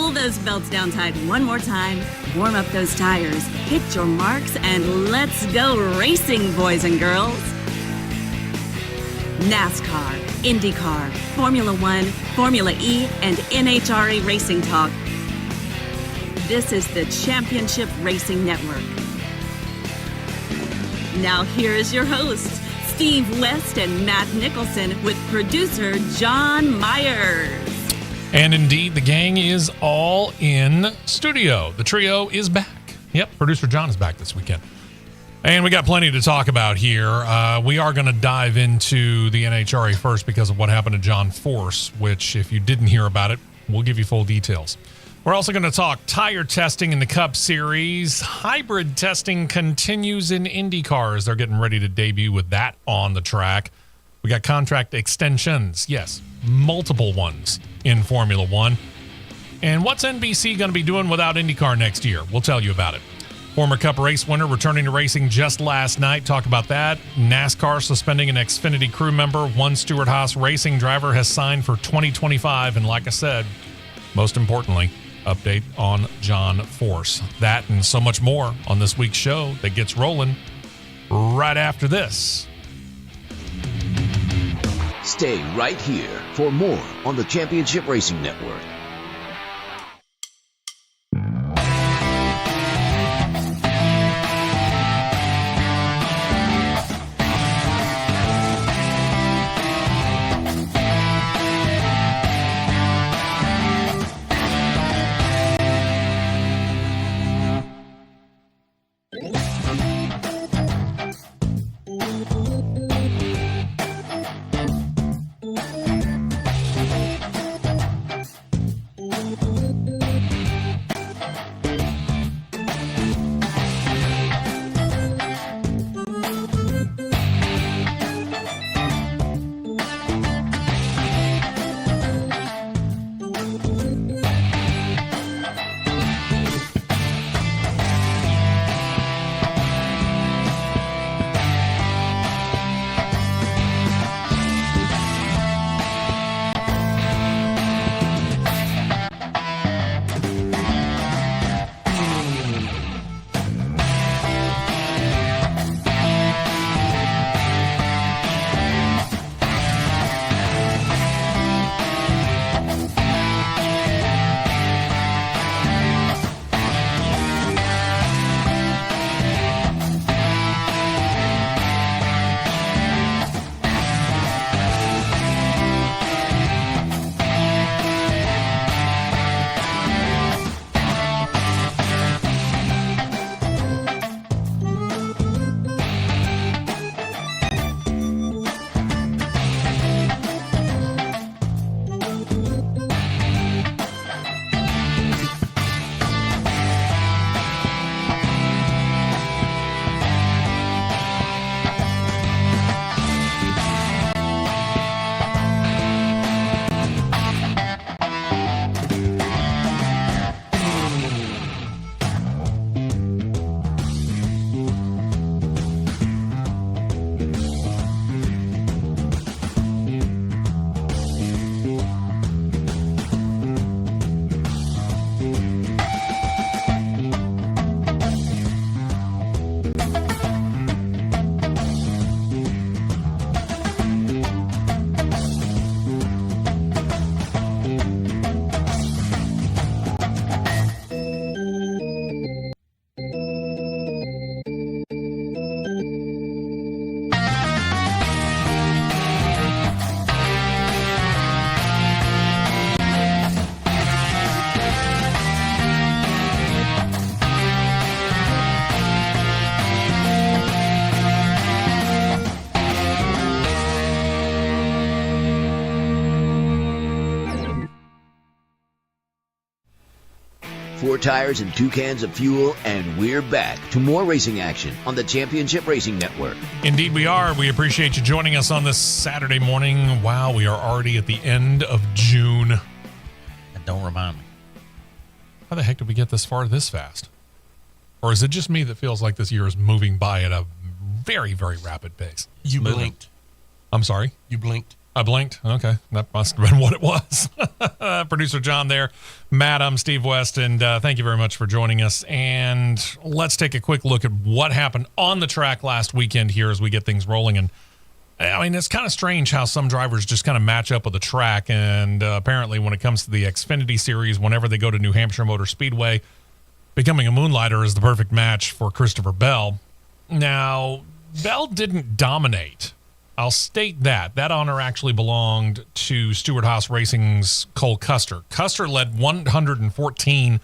Pull those belts down tight one more time, warm up those tires, hit your marks, and let's go racing, boys and girls. Nascar, Indycar, Formula One, Formula E, and NHRA Racing Talk. This is the Championship Racing Network. Now here is your host, Steve West and Matt Nicholson, with producer John Myers. And indeed, the gang is all in studio. The trio is back. Yep, producer John is back this weekend. And we got plenty to talk about here. We are going to dive into the NHRA first because of what happened to John Force, which, if you didn't hear about it, we'll give you full details. We're also going to talk tire testing in the Cup Series. Hybrid testing continues in Indycar as they're getting ready to debut with that on the track. We got contract extensions. Yes, multiple ones in Formula One. And what's NBC going to be doing without IndyCar next year? We'll tell you about it. Former Cup race winner returning to racing just last night. Talked about that. NASCAR suspending an Xfinity crew member. One Stewart Haas racing driver has signed for 2025. And like I said, most importantly, update on John Force. That and so much more on this week's show that gets rolling right after this. Stay right here for more on the Championship Racing Network. Four tires and 2 cans of fuel, and we're back to more racing action on the Championship Racing Network. Indeed we are. We appreciate you joining us on this Saturday morning. Wow, we are already at the end of June. And don't remind me. How the heck did we get this far this fast? Or is it just me that feels like this year is moving by at a very, very rapid pace? You blinked. I'm sorry? You blinked. I blinked. Okay. That must have been what it was. Producer John there. Matt, I'm Steve West, and thank you very much for joining us. And let's take a quick look at what happened on the track last weekend here as we get things rolling. And I mean, it's kind of strange how some drivers just kind of match up with the track. And apparently when it comes to the Xfinity Series, whenever they go to New Hampshire Motor Speedway, becoming a moonlighter is the perfect match for Christopher Bell. Now, Bell didn't dominate. I'll state that. That honor actually belonged to Stewart-Haas Racing's Cole Custer. Custer led 114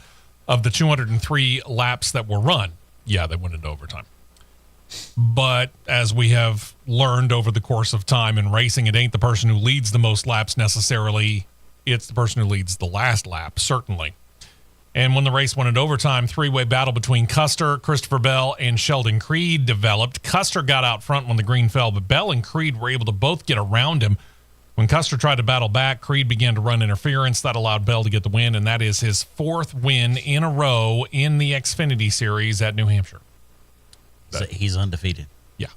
of the 203 laps that were run. Yeah, they went into overtime. But as we have learned over the course of time in racing, it ain't the person who leads the most laps necessarily. It's the person who leads the last lap, certainly. And when the race went into overtime, three-way battle between Custer, Christopher Bell, and Sheldon Creed developed. Custer got out front when the green fell, but Bell and Creed were able to both get around him. When Custer tried to battle back, Creed began to run interference. That allowed Bell to get the win, and that is his fourth win in a row in the Xfinity Series at New Hampshire. So he's undefeated. Yeah.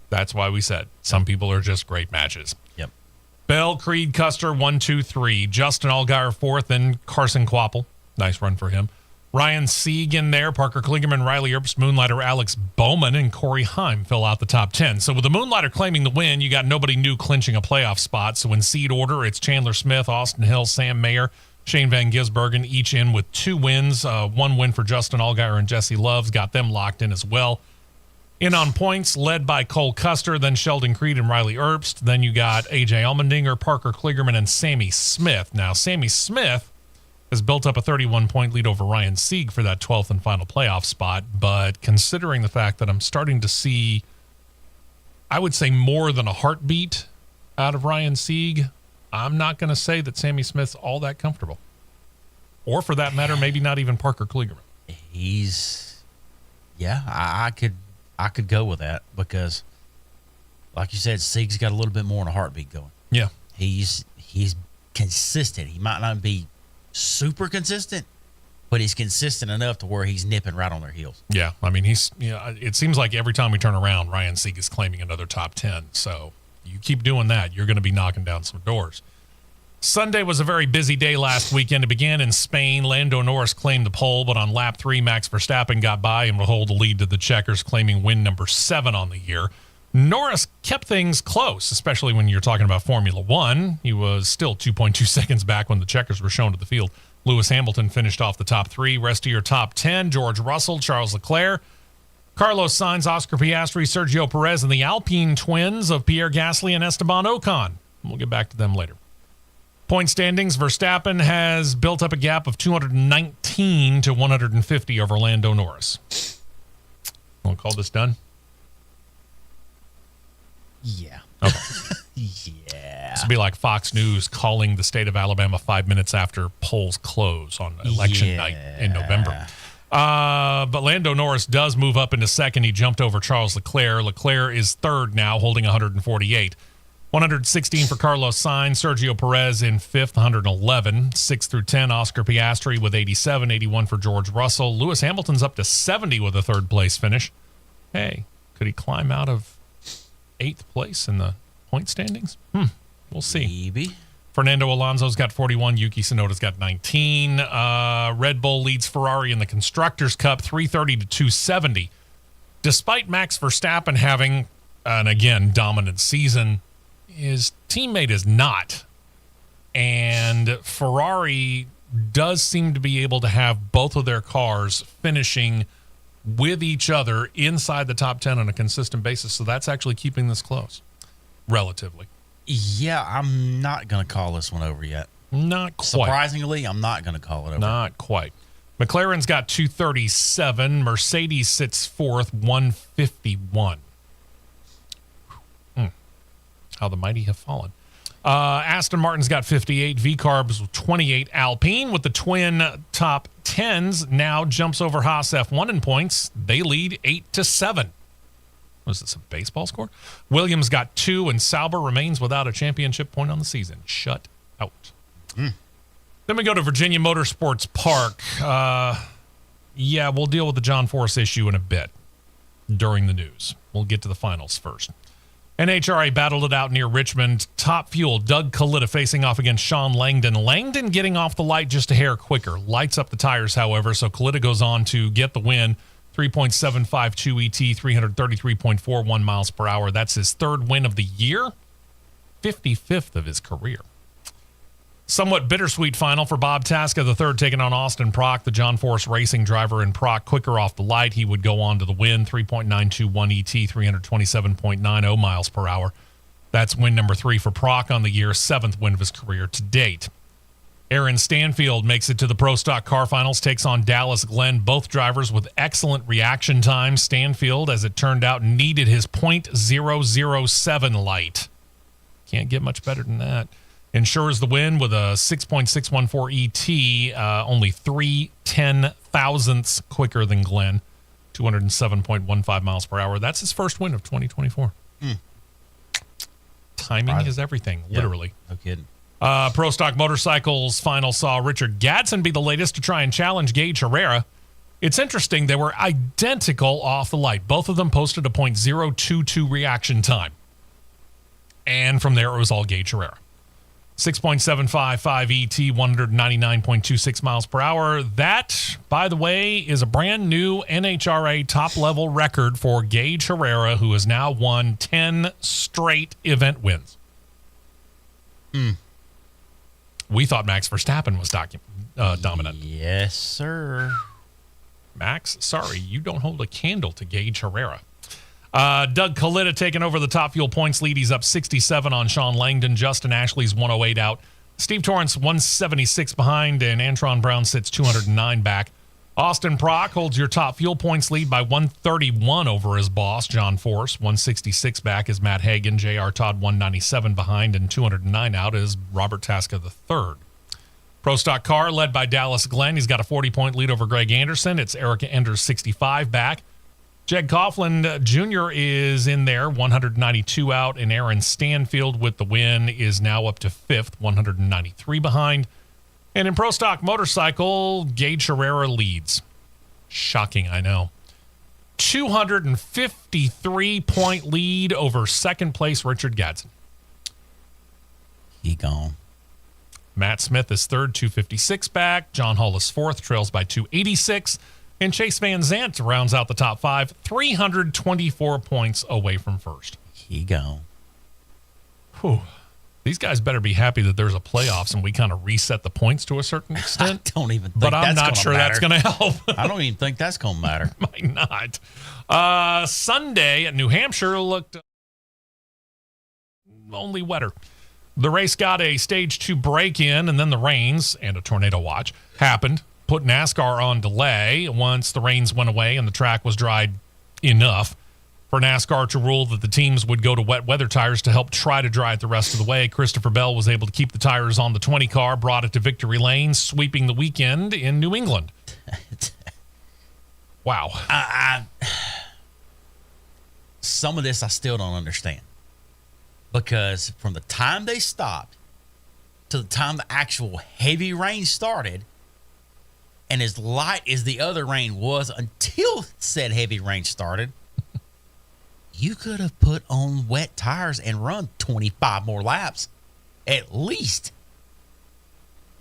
That's why we said some people are just great matches. Yep. Bell, Creed, Custer, 1, 2, 3. Justin Allgaier fourth, and Carson Kvapil. Nice run for him. Ryan Sieg in there. Parker Kligerman, Riley Earps, Moonlighter Alex Bowman, and Corey Heim fill out the top 10. So with the Moonlighter claiming the win, you got nobody new clinching a playoff spot. So in seed order, it's Chandler Smith, Austin Hill, Sam Mayer, Shane Van Gisbergen, each in with 2 wins. 1 win for Justin Allgaier and Jesse Loves. Got them locked in as well. In on points, led by Cole Custer, then Sheldon Creed and Riley Earpst. Then you got A.J. Allmendinger, Parker Kligerman, and Sammy Smith. Now, Sammy Smith has built up a 31-point lead over Ryan Sieg for that 12th and final playoff spot. But considering the fact that I'm starting to see, I would say, more than a heartbeat out of Ryan Sieg, I'm not going to say that Sammy Smith's all that comfortable. Or for that matter, maybe not even Parker Kligerman. I could go with that because, like you said, Sieg's got a little bit more than a heartbeat going. Yeah. He's consistent. He might not be super consistent, but he's consistent enough to where he's nipping right on their heels. Yeah, I mean, it seems like every time we turn around, Ryan Sieg is claiming another top 10. So you keep doing that, you're going to be knocking down some doors. Sunday was a very busy day last weekend. It began in Spain. Lando Norris claimed the pole, but on lap 3, Max Verstappen got by and will hold the lead to the checkers, claiming win number 7 on the year. Norris kept things close, especially when you're talking about Formula One. He was still 2.2 seconds back when the checkers were shown to the field. Lewis Hamilton finished off the top 3. Rest of your top 10, George Russell, Charles Leclerc, Carlos Sainz, Oscar Piastri, Sergio Perez, and the Alpine twins of Pierre Gasly and Esteban Ocon. We'll get back to them later. Point standings, Verstappen has built up a gap of 219 to 150 over Lando Norris. We'll call this done? Yeah. Okay. Yeah. This would be like Fox News calling the state of Alabama 5 minutes after polls close on election night in November. But Lando Norris does move up into second. He jumped over Charles Leclerc. Leclerc is third now, holding 148. 116 for Carlos Sainz. Sergio Perez in fifth, 111. 6 through 10, Oscar Piastri with 87. 81 for George Russell. Lewis Hamilton's up to 70 with a third place finish. Hey, could he climb out of 8th place in the point standings? We'll see. Maybe. Fernando Alonso's got 41. Yuki Tsunoda's got 19. Red Bull leads Ferrari in the Constructors' Cup, 330 to 270. Despite Max Verstappen having, an again, dominant season, his teammate is not. And Ferrari does seem to be able to have both of their cars finishing with each other inside the top 10 on a consistent basis. So that's actually keeping this close, relatively. Yeah, I'm not going to call this one over yet. Not quite. Surprisingly, I'm not going to call it over. Not quite. McLaren's got 237. Mercedes sits fourth, 151. How the mighty have fallen. Aston Martin's got 58. V-Carb's 28. Alpine with the twin top 10s now jumps over Haas F1 in points. They lead 8-7. Was this a baseball score? Williams got 2, and Sauber remains without a championship point on the season. Shut out. Then we go to Virginia Motorsports Park. We'll deal with the John Force issue in a bit during the news. We'll get to the finals first. NHRA battled it out near Richmond. Top Fuel, Doug Kalita facing off against Sean Langdon. Langdon getting off the light just a hair quicker. Lights up the tires, however, so Kalita goes on to get the win. 3.752 ET, 333.41 miles per hour. That's his third win of the year, 55th of his career. Somewhat bittersweet final for Bob Tasca, the third, taking on Austin Prock, the John Force Racing driver, and Prock quicker off the light. He would go on to the win, 3.921 ET, 327.90 miles per hour. That's win number 3 for Prock on the year, 7th win of his career to date. Aaron Stanfield makes it to the Pro Stock Car Finals, takes on Dallas Glenn, both drivers with excellent reaction times. Stanfield, as it turned out, needed his .007 light. Can't get much better than that. Ensures the win with a 6.614 ET, only 0.310 quicker than Glenn, 207.15 miles per hour. That's his first win of 2024. Timing is everything, literally. No kidding. Pro Stock Motorcycles final saw Richard Gadsden be the latest to try and challenge Gage Herrera. It's interesting, they were identical off the light. Both of them posted a .022 reaction time. And from there, it was all Gage Herrera. 6.755 ET, 199.26 miles per hour. That, by the way, is a brand new NHRA top-level record for Gage Herrera, who has now won 10 straight event wins. We thought Max Verstappen was dominant. Yes, sir. Max, sorry, you don't hold a candle to Gage Herrera. Doug Kalita taking over the Top Fuel points lead. He's up 67 on Sean Langdon. Justin Ashley's 108 out. Steve Torrance 176 behind, and Antron Brown sits 209 back. Austin Prock holds your Top Fuel points lead by 131 over his boss, John Force. 166 back is Matt Hagan. J.R. Todd 197 behind, and 209 out is Robert Tasca III. Pro Stock Car led by Dallas Glenn. He's got a 40-point lead over Greg Anderson. It's Erica Enders 65 back. Jed Coughlin Jr. is in there, 192 out, and Aaron Stanfield with the win is now up to 5th, 193 behind. And in Pro Stock Motorcycle, Gage Herrera leads. Shocking, I know. 253-point lead over second place Richard Gadsden. He gone. Matt Smith is third, 256 back. John Hall is fourth, trails by 286. And Chase Van Zandt rounds out the top 5, 324 points away from first. He gone. Whew. These guys better be happy that there's a playoffs and we kind of reset the points to a certain extent. I don't even think but I'm that's not sure matter. that's going to help. I don't even think that's going to matter. Might not. Sunday at New Hampshire looked only wetter. The race got a stage 2 break-in, and then the rains and a tornado watch happened. Put NASCAR on delay once the rains went away and the track was dried enough for NASCAR to rule that the teams would go to wet weather tires to help try to dry it the rest of the way. Christopher Bell was able to keep the tires on the 20 car, brought it to victory lane, sweeping the weekend in New England. Wow. Some of this I still don't understand, because from the time they stopped to the time the actual heavy rain started, and as light as the other rain was until said heavy rain started, you could have put on wet tires and run 25 more laps at least.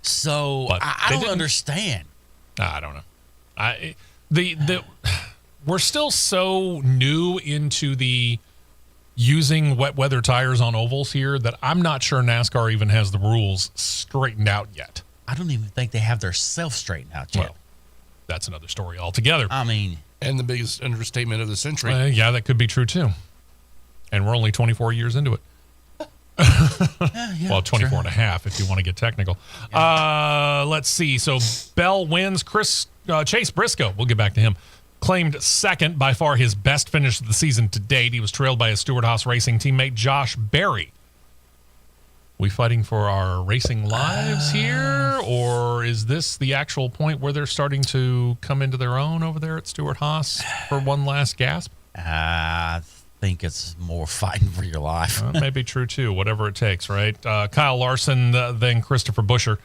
So I don't understand. I don't know. We're still so new into the using wet weather tires on ovals here that I'm not sure NASCAR even has the rules straightened out yet. I don't even think they have their self straightened out yet. Well, that's another story altogether. I mean, and the biggest understatement of the century. Yeah, that could be true too. And we're only 24 years into it. Well, 24 and a half if you want to get technical. Yeah. Let's see. So Bell wins. Chase Briscoe, we'll get back to him, claimed second, by far his best finish of the season to date. He was trailed by his Stewart-Haas Racing teammate Josh Berry. We fighting for our racing lives here, or is this the actual point where they're starting to come into their own over there at Stewart-Haas for one last gasp? I think it's more fighting for your life. That may be true too, whatever it takes, right? Kyle Larson, then Chris Buescher,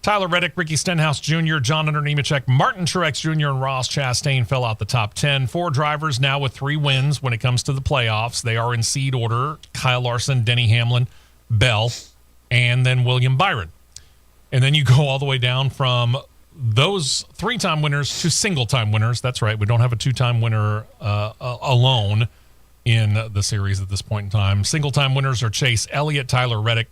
Tyler Reddick, Ricky Stenhouse Jr., John Hunter Nemechek, Martin Truex Jr., and Ross Chastain fell out the top 10. 4 drivers now with 3 wins when it comes to the playoffs. They are in seed order: Kyle Larson, Denny Hamlin, Bell, and then William Byron. And then you go all the way down from those 3-time winners to single-time winners. That's right. We don't have a 2-time winner alone in the series at this point in time. Single-time winners are Chase Elliott, Tyler Reddick,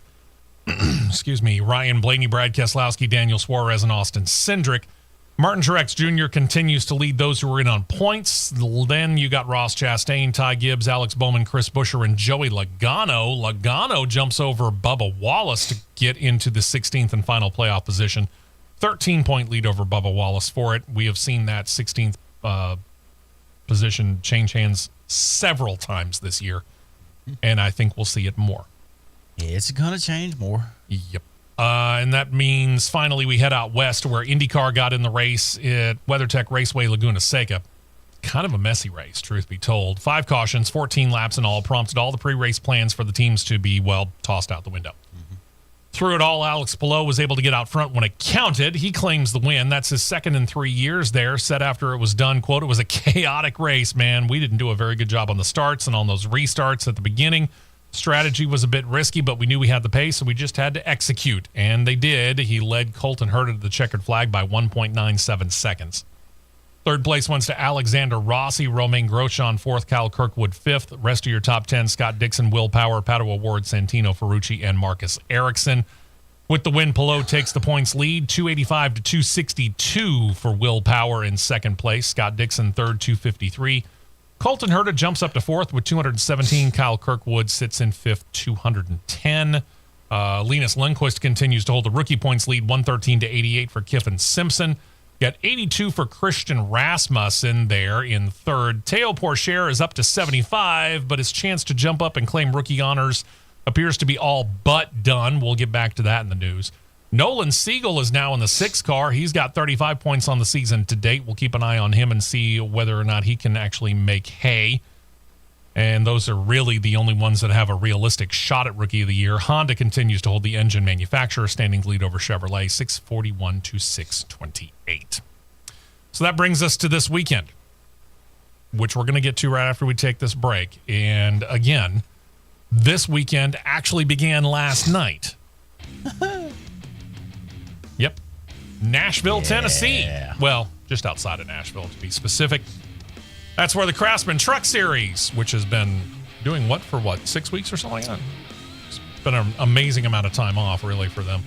Ryan Blaney, Brad Keselowski, Daniel Suarez, and Austin Cindric. Martin Truex Jr. continues to lead those who are in on points. Then you got Ross Chastain, Ty Gibbs, Alex Bowman, Chris Buescher, and Joey Logano. Logano jumps over Bubba Wallace to get into the 16th and final playoff position. 13-point lead over Bubba Wallace for it. We have seen that 16th position change hands several times this year, and I think we'll see it more. It's going to change more. Yep. And that means finally we head out west where IndyCar got in the race at WeatherTech Raceway Laguna Seca. Kind of a messy race, truth be told. 5 cautions, 14 laps in all, prompted all the pre-race plans for the teams to be, well, tossed out the window. Through it all, Alex Palou was able to get out front when it counted. He claims the win. That's his second in 3 years there. Said after it was done, quote, "It was a chaotic race, man. We didn't do a very good job on the starts and on those restarts at the beginning. Strategy was a bit risky, but we knew we had the pace, so we just had to execute." And they did. He led Colton Herta to the checkered flag by 1.97 seconds. Third place went to Alexander Rossi, Romain Grosjean, 4th, Kyle Kirkwood, 5th. Rest of your top 10, Scott Dixon, Will Power, Pato O'Ward, Santino Ferrucci, and Marcus Ericsson. With the win, Palou takes the points lead, 285 to 262 for Will Power in second place. Scott Dixon, third, 253. Colton Herta jumps up to 4th with 217. Kyle Kirkwood sits in 5th, 210. Linus Lundqvist continues to hold the rookie points lead, 113 to 88 for Kiffin Simpson. Got 82 for Christian Rasmussen there in 3rd. Teo Pourchaire is up to 75, but his chance to jump up and claim rookie honors appears to be all but done. We'll get back to that in the news. Nolan Siegel is now in the 6th car. He's got 35 points on the season to date. We'll keep an eye on him and see whether or not he can actually make hay. And those are really the only ones that have a realistic shot at Rookie of the Year. Honda continues to hold the engine manufacturer, standings lead over Chevrolet, 641 to 628. So that brings us to this weekend, which we're going to get to right after we take this break. And again, this weekend actually began last night. Yep. Nashville, Tennessee. Well, just outside of Nashville, to be specific. That's where the Craftsman Truck Series, which has been doing for 6 weeks or something like that? It's been an amazing amount of time off, really, for them.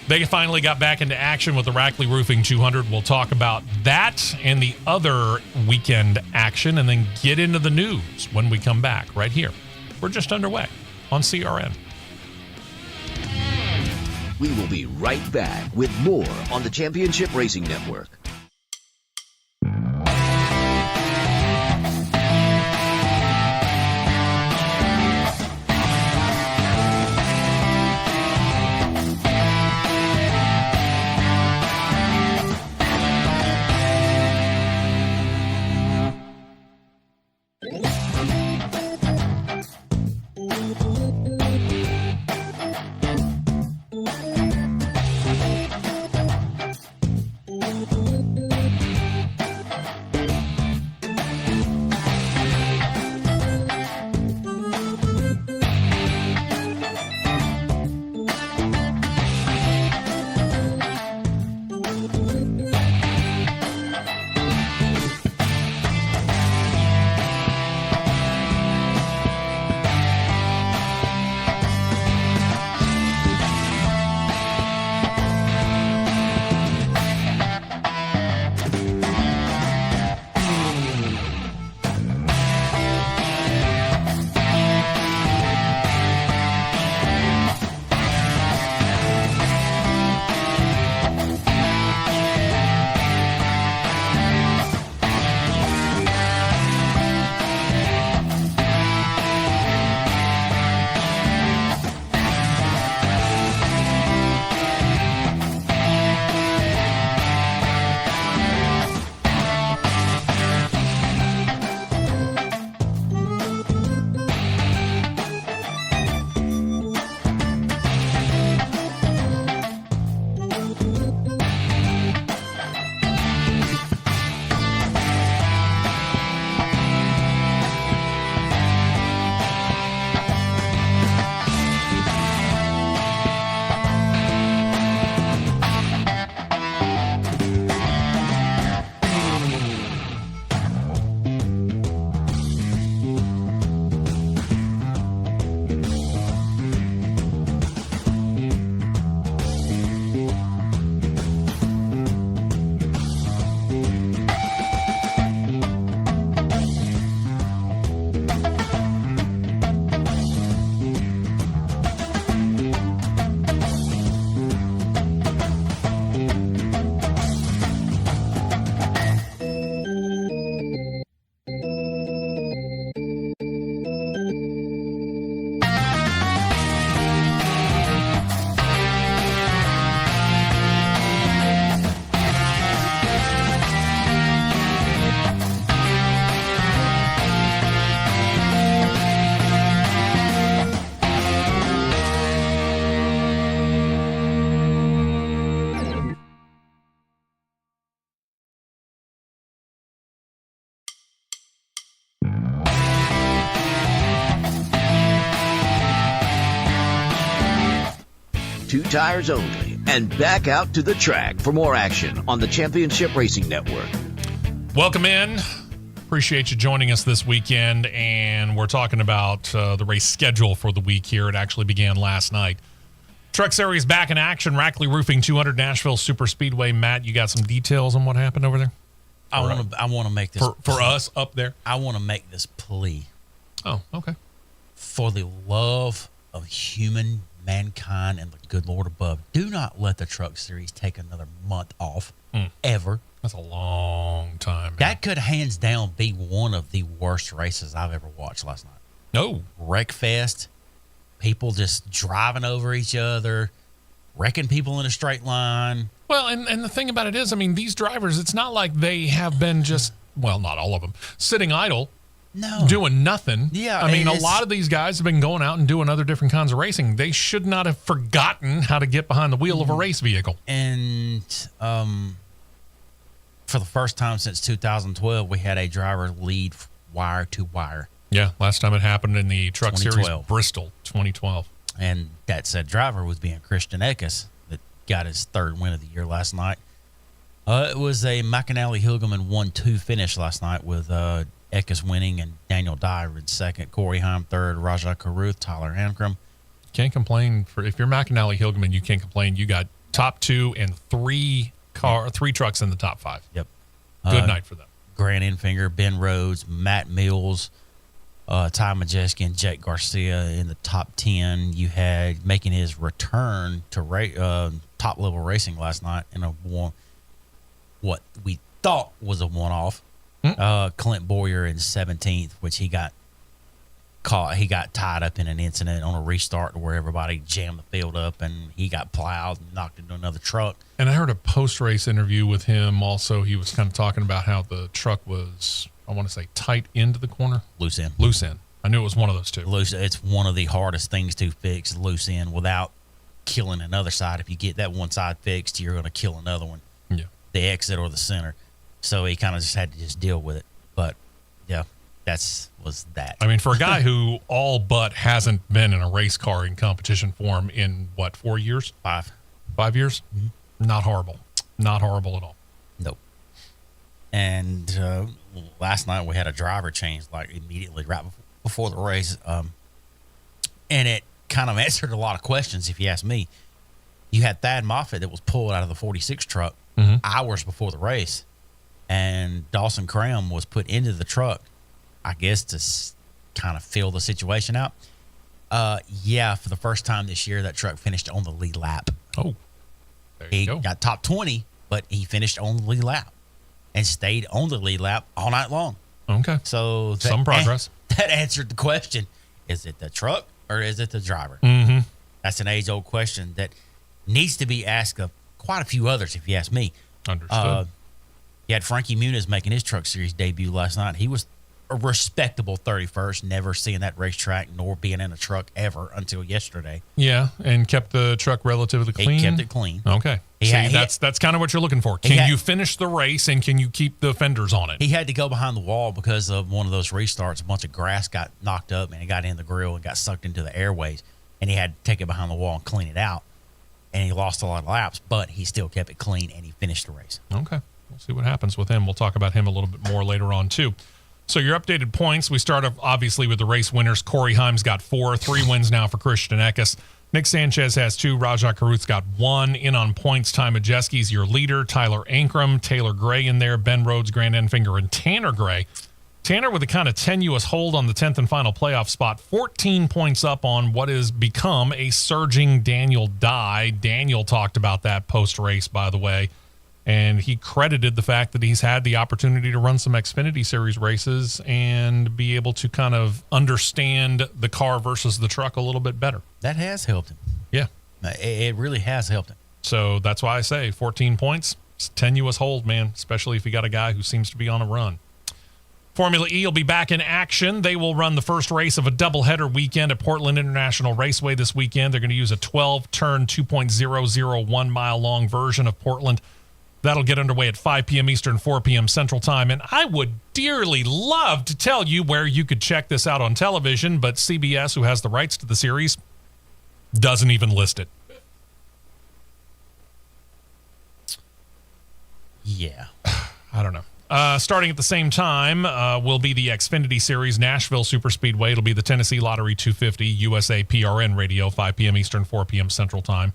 They finally got back into action with the Rackley Roofing 200. We'll talk about that and the other weekend action and then get into the news when we come back right here. We're just underway on CRN. We will be right back with more on the Championship Racing Network. 2 tires only, and back out to the track for more action on the Championship Racing Network. Welcome in. Appreciate you joining us this weekend, and we're talking about the race schedule for the week here. It actually began last night. Truck Series back in action. Rackley Roofing 200 Nashville Super Speedway. Matt, you got some details on what happened over there? I want to make this for us up there. I want to make this plea. Oh, okay. For the love of human mankind and the good Lord above, do not let the Truck Series take another month off ever. That's a long time, man. That could hands down be one of the worst races I've ever watched last night. No. Wreckfest, people just driving over each other, wrecking people in a straight line. Well, and the thing about it is, I mean, these drivers, it's not like they have been just, well, not all of them, sitting idle. No. Doing nothing. Yeah. I mean, a lot of these guys have been going out and doing other different kinds of racing. They should not have forgotten how to get behind the wheel of a race vehicle. And for the first time since 2012, we had a driver lead wire to wire. Yeah, last time it happened in the Truck Series 2012. Bristol, 2012. And that said driver was being Christian Eckes that got his third win of the year last night. It was a McAnally Hilgeman 1-2 finish last night with Eckes winning and Daniel Dyer in second, Corey Heim third, Rajah Caruth, Tyler Ankrum. Can't complain. If you're McAnally Hilgeman, you can't complain. You got top 2 and 3 trucks in the top 5. Yep. Good night for them. Grant Enfinger, Ben Rhodes, Matt Mills, Ty Majeski, and Jake Garcia in the top 10. You had making his return to top-level racing last night in what we thought was a one-off. Clint Boyer in 17th, which he got caught. He got tied up in an incident on a restart where everybody jammed the field up, and he got plowed and knocked into another truck. And I heard a post-race interview with him also. He was kind of talking about how the truck was, I want to say, tight into the corner. Loose end. Loose end. I knew it was one of those two. It's one of the hardest things to fix, loose end, without killing another side. If you get that one side fixed, you're going to kill another one. Yeah. The exit or the center. So he kind of just had to just deal with it. But, yeah, was that. I mean, for a guy who all but hasn't been in a race car in competition form in, 4 years? 5. 5 years? Mm-hmm. Not horrible. Not horrible at all. Nope. And last night we had a driver change immediately right before the race. And it kind of answered a lot of questions, if you ask me. You had Thad Moffitt that was pulled out of the 46 truck hours before the race. And Dawson Cram was put into the truck, I guess, to kind of fill the situation out. For the first time this year, that truck finished on the lead lap. Oh, there you go. He got top 20, but he finished on the lead lap and stayed on the lead lap all night long. Okay. So some progress. That answered the question. Is it the truck or is it the driver? Mm-hmm. That's an age-old question that needs to be asked of quite a few others, if you ask me. Understood. You had Frankie Muniz making his Truck Series debut last night. He was a respectable 31st, never seeing that racetrack nor being in a truck ever until yesterday. Yeah, and kept the truck relatively clean. He kept it clean. Okay. That's kind of what you're looking for. Can you finish the race, and can you keep the fenders on it? He had to go behind the wall because of one of those restarts. A bunch of grass got knocked up, and it got in the grill and got sucked into the airways, and he had to take it behind the wall and clean it out. And he lost a lot of laps, but he still kept it clean, and he finished the race. Okay. We'll see what happens with him. We'll talk about him a little bit more later on, too. So your updated points, we start off obviously with the race winners. Corey Heim's got 4, 3 wins now for Christian Eckes. Nick Sanchez has 2. Rajah Caruth's got 1. In on points, Ty Majeski's your leader. Tyler Ankrum, Taylor Gray in there, Ben Rhodes, Grant Enfinger, and Tanner Gray. Tanner with a kind of tenuous hold on the 10th and final playoff spot. 14 points up on what has become a surging Daniel Dye. Daniel talked about that post-race, by the way. And he credited the fact that he's had the opportunity to run some Xfinity Series races and be able to kind of understand the car versus the truck a little bit better. That has helped him. Yeah. It really has helped him. So that's why I say 14 points. It's a tenuous hold, man, especially if you got a guy who seems to be on a run. Formula E will be back in action. They will run the first race of a doubleheader weekend at Portland International Raceway this weekend. They're going to use a 12-turn, 2.001-mile-long version of Portland. That'll get underway at 5 p.m. Eastern, 4 p.m. Central Time. And I would dearly love to tell you where you could check this out on television, but CBS, who has the rights to the series, doesn't even list it. Yeah. I don't know. Starting at the same time will be the Xfinity Series, Nashville Superspeedway. It'll be the Tennessee Lottery 250, USA PRN Radio, 5 p.m. Eastern, 4 p.m. Central Time.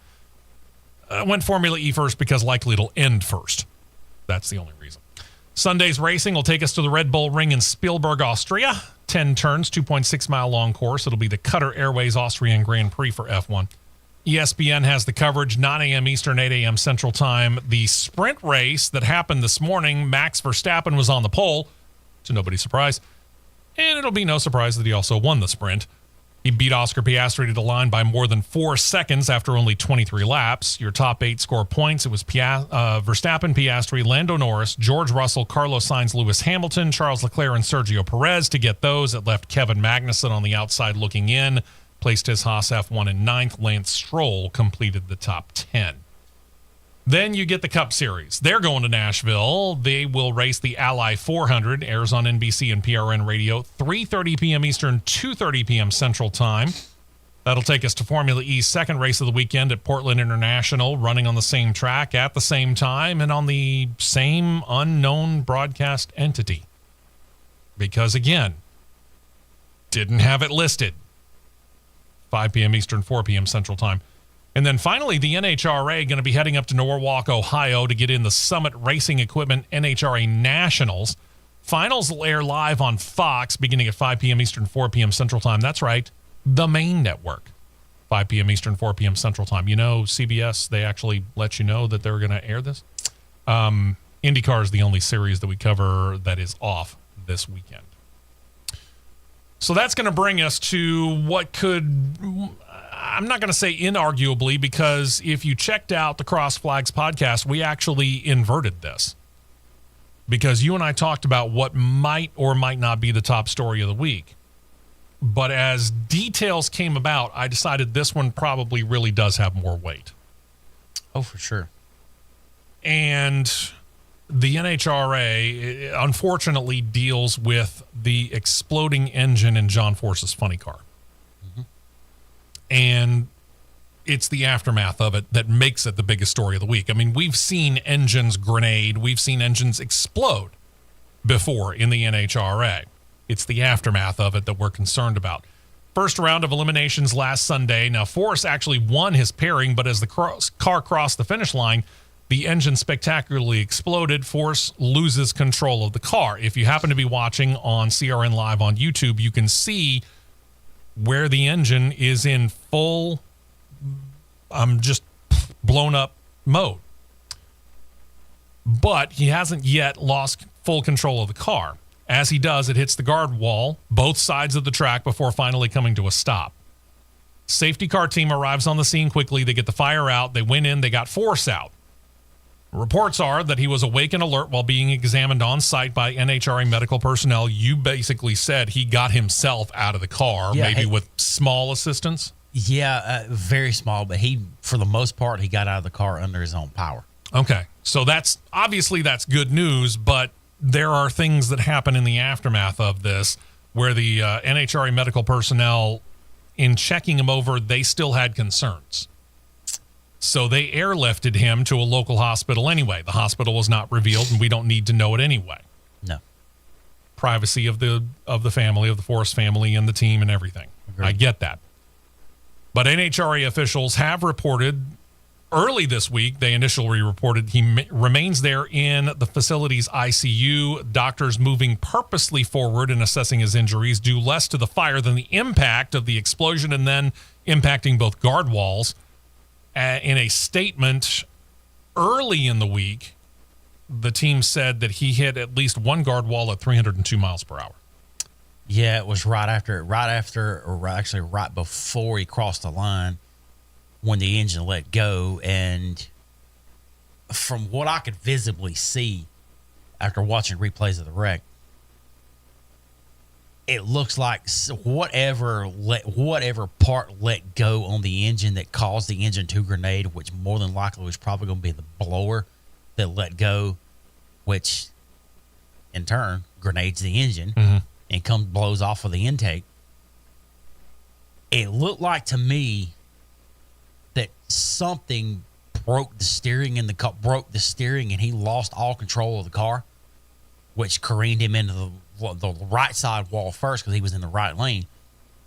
Went Formula E first because likely it'll end first. That's the only reason. Sunday's racing will take us to the Red Bull Ring in Spielberg, Austria. 10 turns, 2.6-mile long course. It'll be the Qatar Airways Austrian Grand Prix for F1. ESPN has the coverage, 9 a.m. Eastern, 8 a.m. Central Time. The sprint race that happened this morning, Max Verstappen was on the pole, to nobody's surprise. And it'll be no surprise that he also won the sprint. He beat Oscar Piastri to the line by more than 4 seconds after only 23 laps. Your top 8 score points. It was Verstappen, Piastri, Lando Norris, George Russell, Carlos Sainz, Lewis Hamilton, Charles Leclerc, and Sergio Perez. To get those, it left Kevin Magnussen on the outside looking in. Placed his Haas F1 in 9th. Lance Stroll completed the top 10. Then you get the Cup Series. They're going to Nashville. They will race the Ally 400, airs on NBC and PRN Radio, 3:30 p.m. Eastern, 2:30 p.m. Central Time. That'll take us to Formula E's second race of the weekend at Portland International, running on the same track at the same time and on the same unknown broadcast entity. Because, again, didn't have it listed. 5 p.m. Eastern, 4 p.m. Central Time. And then finally, the NHRA going to be heading up to Norwalk, Ohio to get in the Summit Racing Equipment NHRA Nationals. Finals will air live on Fox beginning at 5 p.m. Eastern, 4 p.m. Central Time. That's right, the main network. 5 p.m. Eastern, 4 p.m. Central Time. You know, CBS, they actually let you know that they're going to air this. IndyCar is the only series that we cover that is off this weekend. So that's going to bring us to what could, I'm not going to say inarguably, because if you checked out the Cross Flags podcast, we actually inverted this. Because you and I talked about what might or might not be the top story of the week. But as details came about, I decided this one probably really does have more weight. Oh, for sure. And the NHRA, unfortunately, deals with the exploding engine in John Force's funny car. Mm-hmm. And it's the aftermath of it that makes it the biggest story of the week. I mean, we've seen engines grenade. We've seen engines explode before in the NHRA. It's the aftermath of it that we're concerned about. First round of eliminations last Sunday. Now, Force actually won his pairing, but as the car crossed the finish line, the engine spectacularly exploded. Force loses control of the car. If you happen to be watching on CRN Live on YouTube, you can see where the engine is in full, just blown up mode. But he hasn't yet lost full control of the car. As he does, it hits the guard wall, both sides of the track, before finally coming to a stop. Safety car team arrives on the scene quickly. They get the fire out. They went in. They got Force out. Reports are that he was awake and alert while being examined on site by NHRA medical personnel. You basically said he got himself out of the car, maybe with small assistance. Yeah, very small, but for the most part, he got out of the car under his own power. Okay, so that's good news, but there are things that happen in the aftermath of this where the NHRA medical personnel, in checking him over, they still had concerns. So they airlifted him to a local hospital anyway. The hospital was not revealed, and we don't need to know it anyway. No. Privacy of the family, of the Force family, and the team and everything. Agreed. I get that. But NHRA officials have reported early this week, they initially reported he remains there in the facility's ICU. Doctors moving purposely forward in assessing his injuries due less to the fire than the impact of the explosion and then impacting both guard walls. In a statement early in the week, the team said that he hit at least one guard wall at 302 miles per hour. Yeah, it was right before he crossed the line when the engine let go. And from what I could visibly see after watching replays of the wreck, it looks like whatever part let go on the engine that caused the engine to grenade, which more than likely was probably going to be the blower that let go, which in turn grenades the engine and blows off of the intake. It looked like to me that something broke the steering and and he lost all control of the car, which careened him into the right side wall first because he was in the right lane,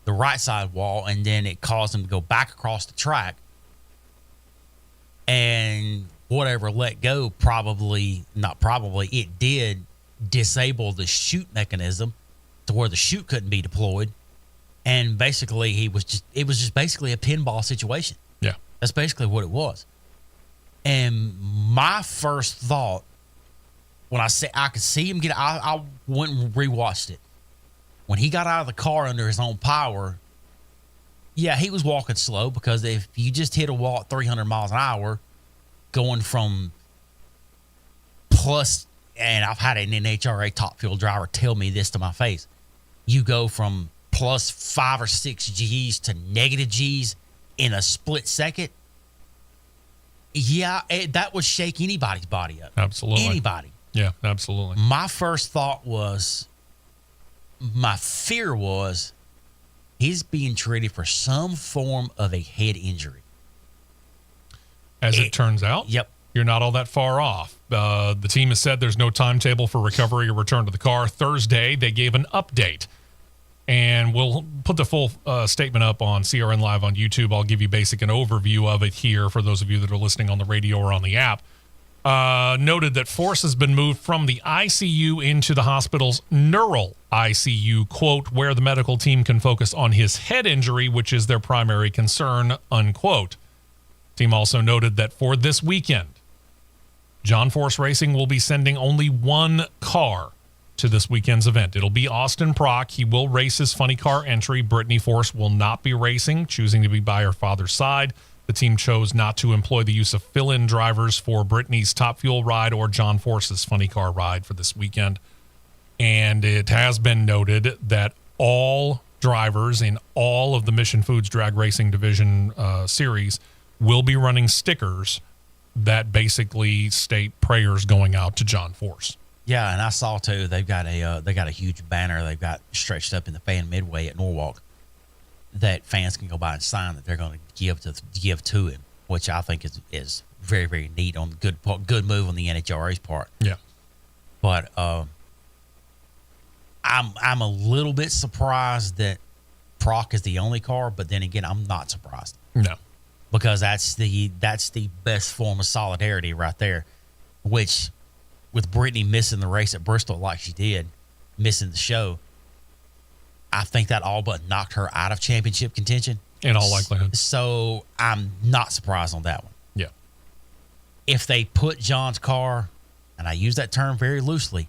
the right side wall, and then it caused him to go back across the track. And whatever let go, it did disable the chute mechanism to where the chute couldn't be deployed. And basically, it was just basically a pinball situation. Yeah. That's basically what it was. And my first thought, when I could see him get, I went and rewatched it. When he got out of the car under his own power, yeah, he was walking slow because if you just hit a wall at 300 miles an hour, going from plus, and I've had an NHRA top fuel driver tell me this to my face, you go from plus 5 or 6 G's to negative G's in a split second. Yeah, that would shake anybody's body up. Absolutely. Anybody. Yeah, absolutely. My fear was he's being treated for some form of a head injury. As it turns out, yep, you're not all that far off. The team has said there's no timetable for recovery or return to the car. Thursday, they gave an update. And we'll put the full statement up on CRN Live on YouTube. I'll give you an overview of it here for those of you that are listening on the radio or on the app. Noted that Force has been moved from the ICU into the hospital's neural ICU, quote, where the medical team can focus on his head injury, which is their primary concern, unquote. Team also noted that for this weekend, John Force Racing will be sending only one car to this weekend's event. It'll be Austin Prock. He will race his funny car entry. Brittany Force will not be racing, choosing to be by her father's side. The team chose not to employ the use of fill-in drivers for Brittany's Top Fuel ride or John Force's funny car ride for this weekend. And it has been noted that all drivers in all of the Mission Foods Drag Racing Division series will be running stickers that basically state prayers going out to John Force. Yeah, and I saw too. They got a huge banner they've got stretched up in the fan midway at Norwalk that fans can go by and sign that they're going to give to him, which I think is very, very neat on good move on the NHRA's part. Yeah, but I'm a little bit surprised that Proc is the only car, but then again, I'm not surprised. No, because that's the best form of solidarity right there, which. With Brittany missing the race at Bristol like she did, missing the show, I think that all but knocked her out of championship contention. In all likelihood. So I'm not surprised on that one. Yeah. If they put John's car, and I use that term very loosely,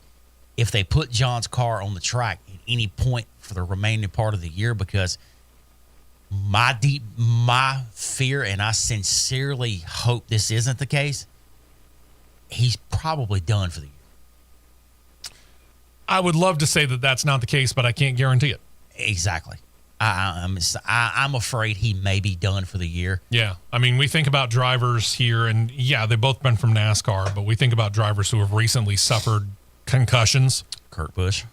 if they put John's car on the track at any point for the remaining part of the year, because my fear, and I sincerely hope this isn't the case, he's probably done for the year. I would love to say that that's not the case, but I can't guarantee it. Exactly. I'm afraid he may be done for the year. Yeah. I mean, we think about drivers here, and yeah, they've both been from NASCAR, but we think about drivers who have recently suffered concussions. Kurt Busch,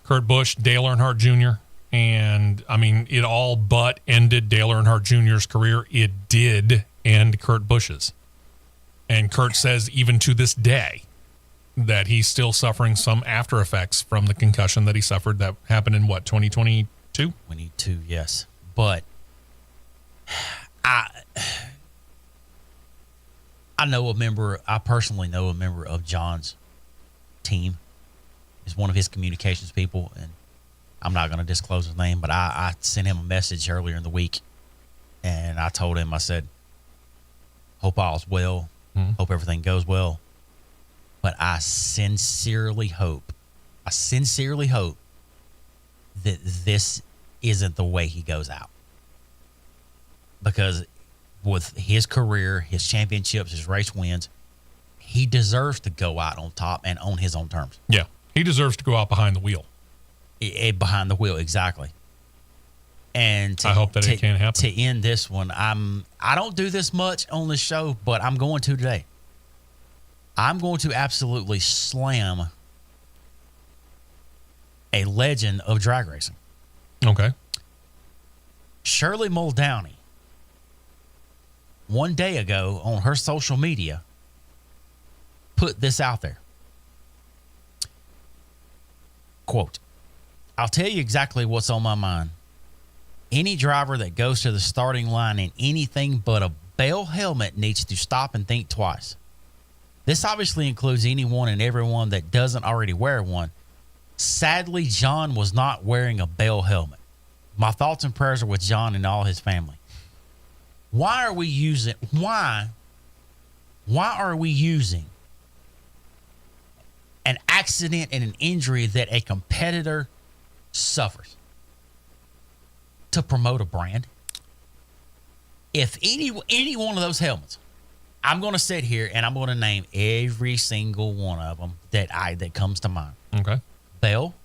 Dale Earnhardt Jr., and I mean, it all but ended Dale Earnhardt Jr.'s career. It did end Kurt Busch's. And Kurt says even to this day that he's still suffering some after effects from the concussion that he suffered that happened in, 2022? 22, yes. But I personally know a member of John's team. He's one of his communications people, and I'm not going to disclose his name, but I sent him a message earlier in the week, and I told him, I said, hope all's well. Hope everything goes well. But I sincerely hope that this isn't the way he goes out. Because with his career, his championships, his race wins, he deserves to go out on top and on his own terms. Yeah, he deserves to go out behind the wheel. Behind the wheel, exactly. And I hope that it can't happen. To end this one, I don't do this much on the show, but I'm going to today. I'm going to absolutely slam a legend of drag racing. Okay. Shirley Muldowney, one day ago on her social media, put this out there. Quote, I'll tell you exactly what's on my mind. Any driver that goes to the starting line in anything but a bell helmet needs to stop and think twice. This obviously includes anyone and everyone that doesn't already wear one. Sadly, John was not wearing a bell helmet. My thoughts and prayers are with John and all his family. Why are we using an accident and an injury that a competitor suffers to promote a brand? If any one of those helmets, I'm going to sit here and I'm going to name every single one of them that comes to mind. Okay. Bell,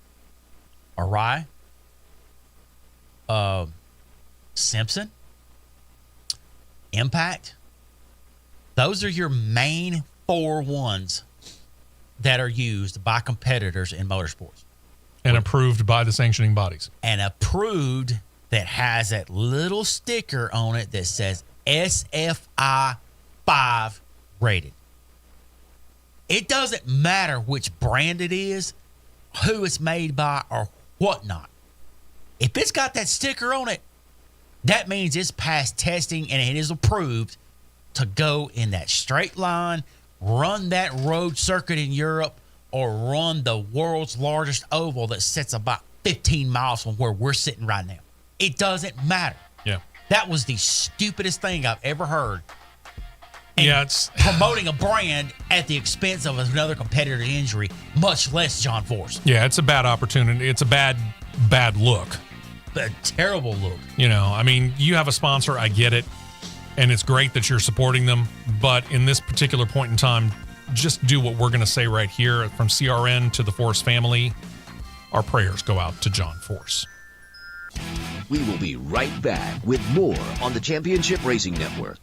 Arai, Simpson, Impact. Those are your main 4 ones that are used by competitors in motorsports. And approved by the sanctioning bodies. And approved that has that little sticker on it that says SFI 5 rated. It doesn't matter which brand it is, who it's made by, or whatnot. If it's got that sticker on it, that means it's passed testing and it is approved to go in that straight line, run that road circuit in Europe, or run the world's largest oval that sits about 15 miles from where we're sitting right now. It doesn't matter. Yeah. That was the stupidest thing I've ever heard. And yeah, it's promoting a brand at the expense of another competitor's injury, much less John Force. Yeah, it's a bad opportunity. It's a bad look. A terrible look. You know, I mean, you have a sponsor, I get it, and it's great that you're supporting them, but in this particular point in time, just do what we're going to say right here. From CRN to the Force family, our prayers go out to John Force. We will be right back with more on the Championship Racing Network.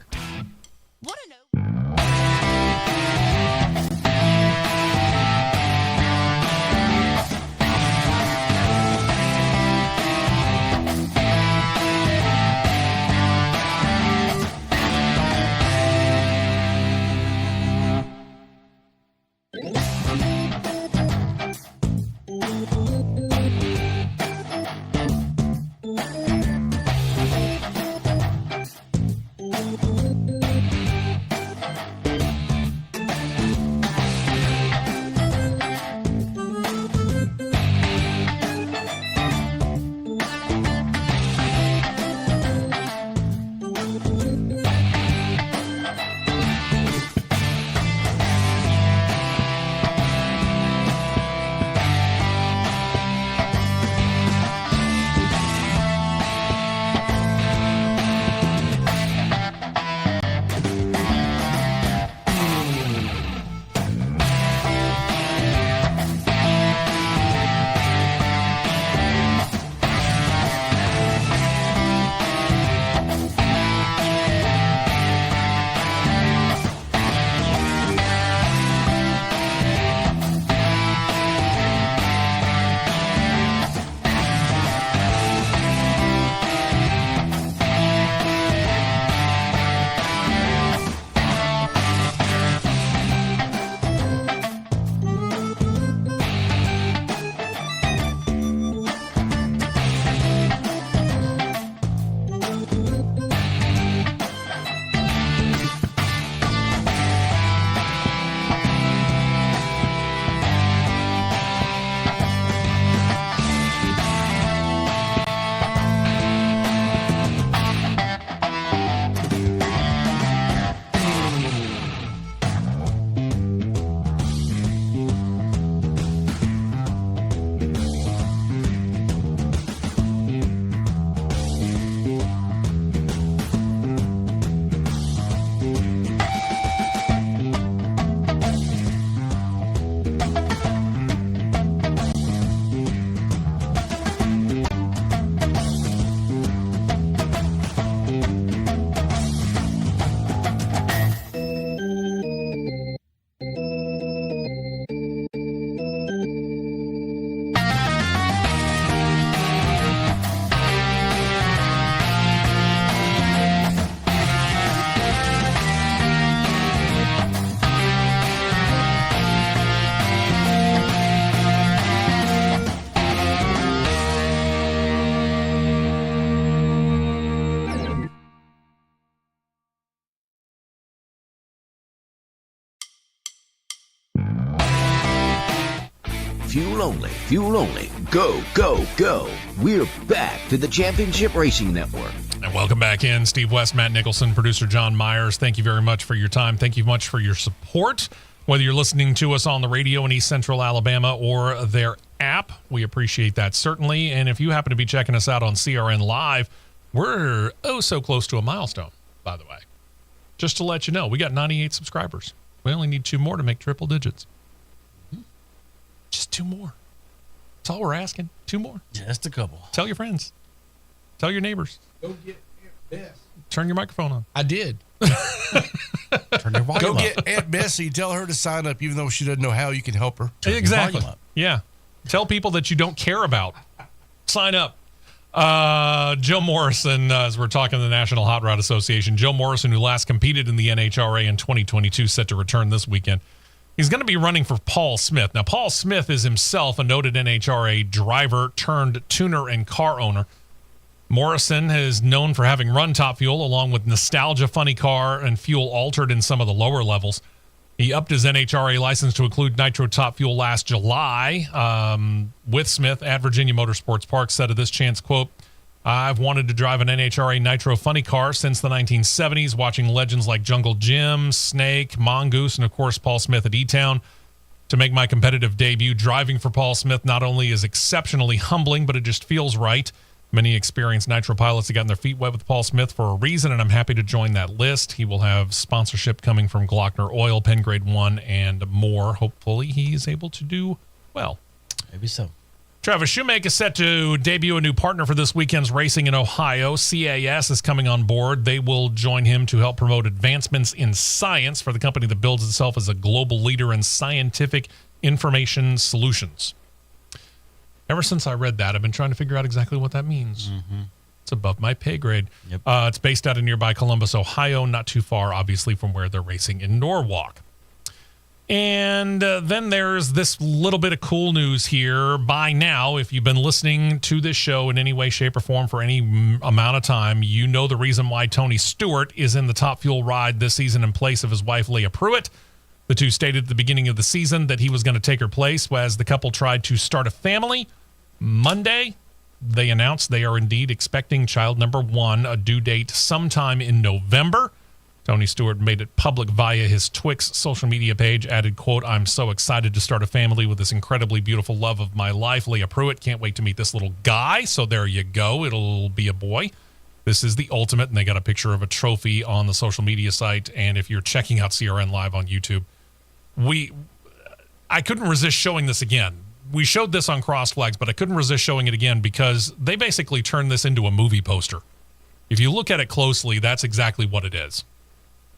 fuel only, fuel only. Go, go, go. We're back to the Championship Racing Network. And welcome back in. Steve West, Matt Nicholson, producer John Myers. Thank you very much for your time. Thank you much for your support. Whether you're listening to us on the radio in East Central Alabama or their app, we appreciate that certainly. And if you happen to be checking us out on CRN Live, we're so close to a milestone, by the way. Just to let you know, we got 98 subscribers. We only need 2 more to make triple digits. Just 2 more. That's all we're asking. 2 more. Just a couple. Tell your friends. Tell your neighbors. Go get Aunt Bess. Turn your microphone on. I did. Turn your volume Go up. get Aunt Bessie. Tell her to sign up, even though she doesn't know how. You can help her. Turn your Exactly. volume up. Yeah. Tell people that you don't care about. Sign up. Joe Morrison, as we're talking to the National Hot Rod Association, Joe Morrison, who last competed in the NHRA in 2022, set to return this weekend. He's going to be running for Paul Smith. Now, Paul Smith is himself a noted NHRA driver turned tuner and car owner. Morrison is known for having run Top Fuel along with Nostalgia Funny Car and Fuel Altered in some of the lower levels. He upped his NHRA license to include Nitro Top Fuel last July with Smith at Virginia Motorsports Park. Said of this chance, quote, "I've wanted to drive an NHRA Nitro Funny Car since the 1970s, watching legends like Jungle Jim, Snake, Mongoose, and of course Paul Smith at E-Town. To make my competitive debut, driving for Paul Smith not only is exceptionally humbling, but it just feels right. Many experienced Nitro pilots have gotten their feet wet with Paul Smith for a reason, and I'm happy to join that list. He will have sponsorship coming from Glockner Oil, Penn Grade 1, and more. Hopefully he is able to do well." Maybe so. Travis Shoemaker is set to debut a new partner for this weekend's racing in Ohio. CAS is coming on board. They will join him to help promote advancements in science for the company that builds itself as a global leader in scientific information solutions. Ever since I read that, I've been trying to figure out exactly what that means. Mm-hmm. It's above my pay grade. Yep. It's based out of nearby Columbus, Ohio, not too far, obviously, from where they're racing in Norwalk. And then there's this little bit of cool news here. By now, if you've been listening to this show in any way, shape, or form for any amount of time, you know the reason why Tony Stewart is in the Top Fuel ride this season in place of his wife, Leah Pruitt. The two stated at the beginning of the season that he was going to take her place as the couple tried to start a family. Monday, they announced they are indeed expecting child number 1, a due date sometime in November. Tony Stewart made it public via his Twix social media page, added, quote, "I'm so excited to start a family with this incredibly beautiful love of my life, Leah Pruitt. Can't wait to meet this little guy." So there you go. It'll be a boy. This is the ultimate, and they got a picture of a trophy on the social media site. And if you're checking out CRN Live on YouTube, I couldn't resist showing this again. We showed this on Cross Flags, but I couldn't resist showing it again because they basically turned this into a movie poster. If you look at it closely, that's exactly what it is.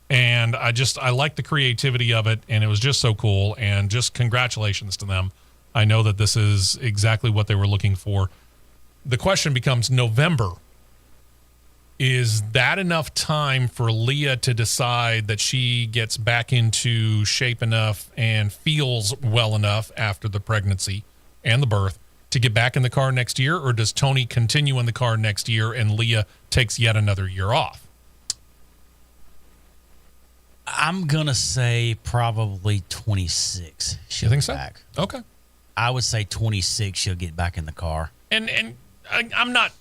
And I like the creativity of it, and it was just so cool, and just congratulations to them. I know that this is exactly what they were looking for. The question becomes November. Is that enough time for Leah to decide that she gets back into shape enough and feels well enough after the pregnancy and the birth to get back in the car next year? Or does Tony continue in the car next year and Leah takes yet another year off? I'm going to say probably 26. You think so? Back. Okay. I would say 26 she'll get back in the car. And I'm not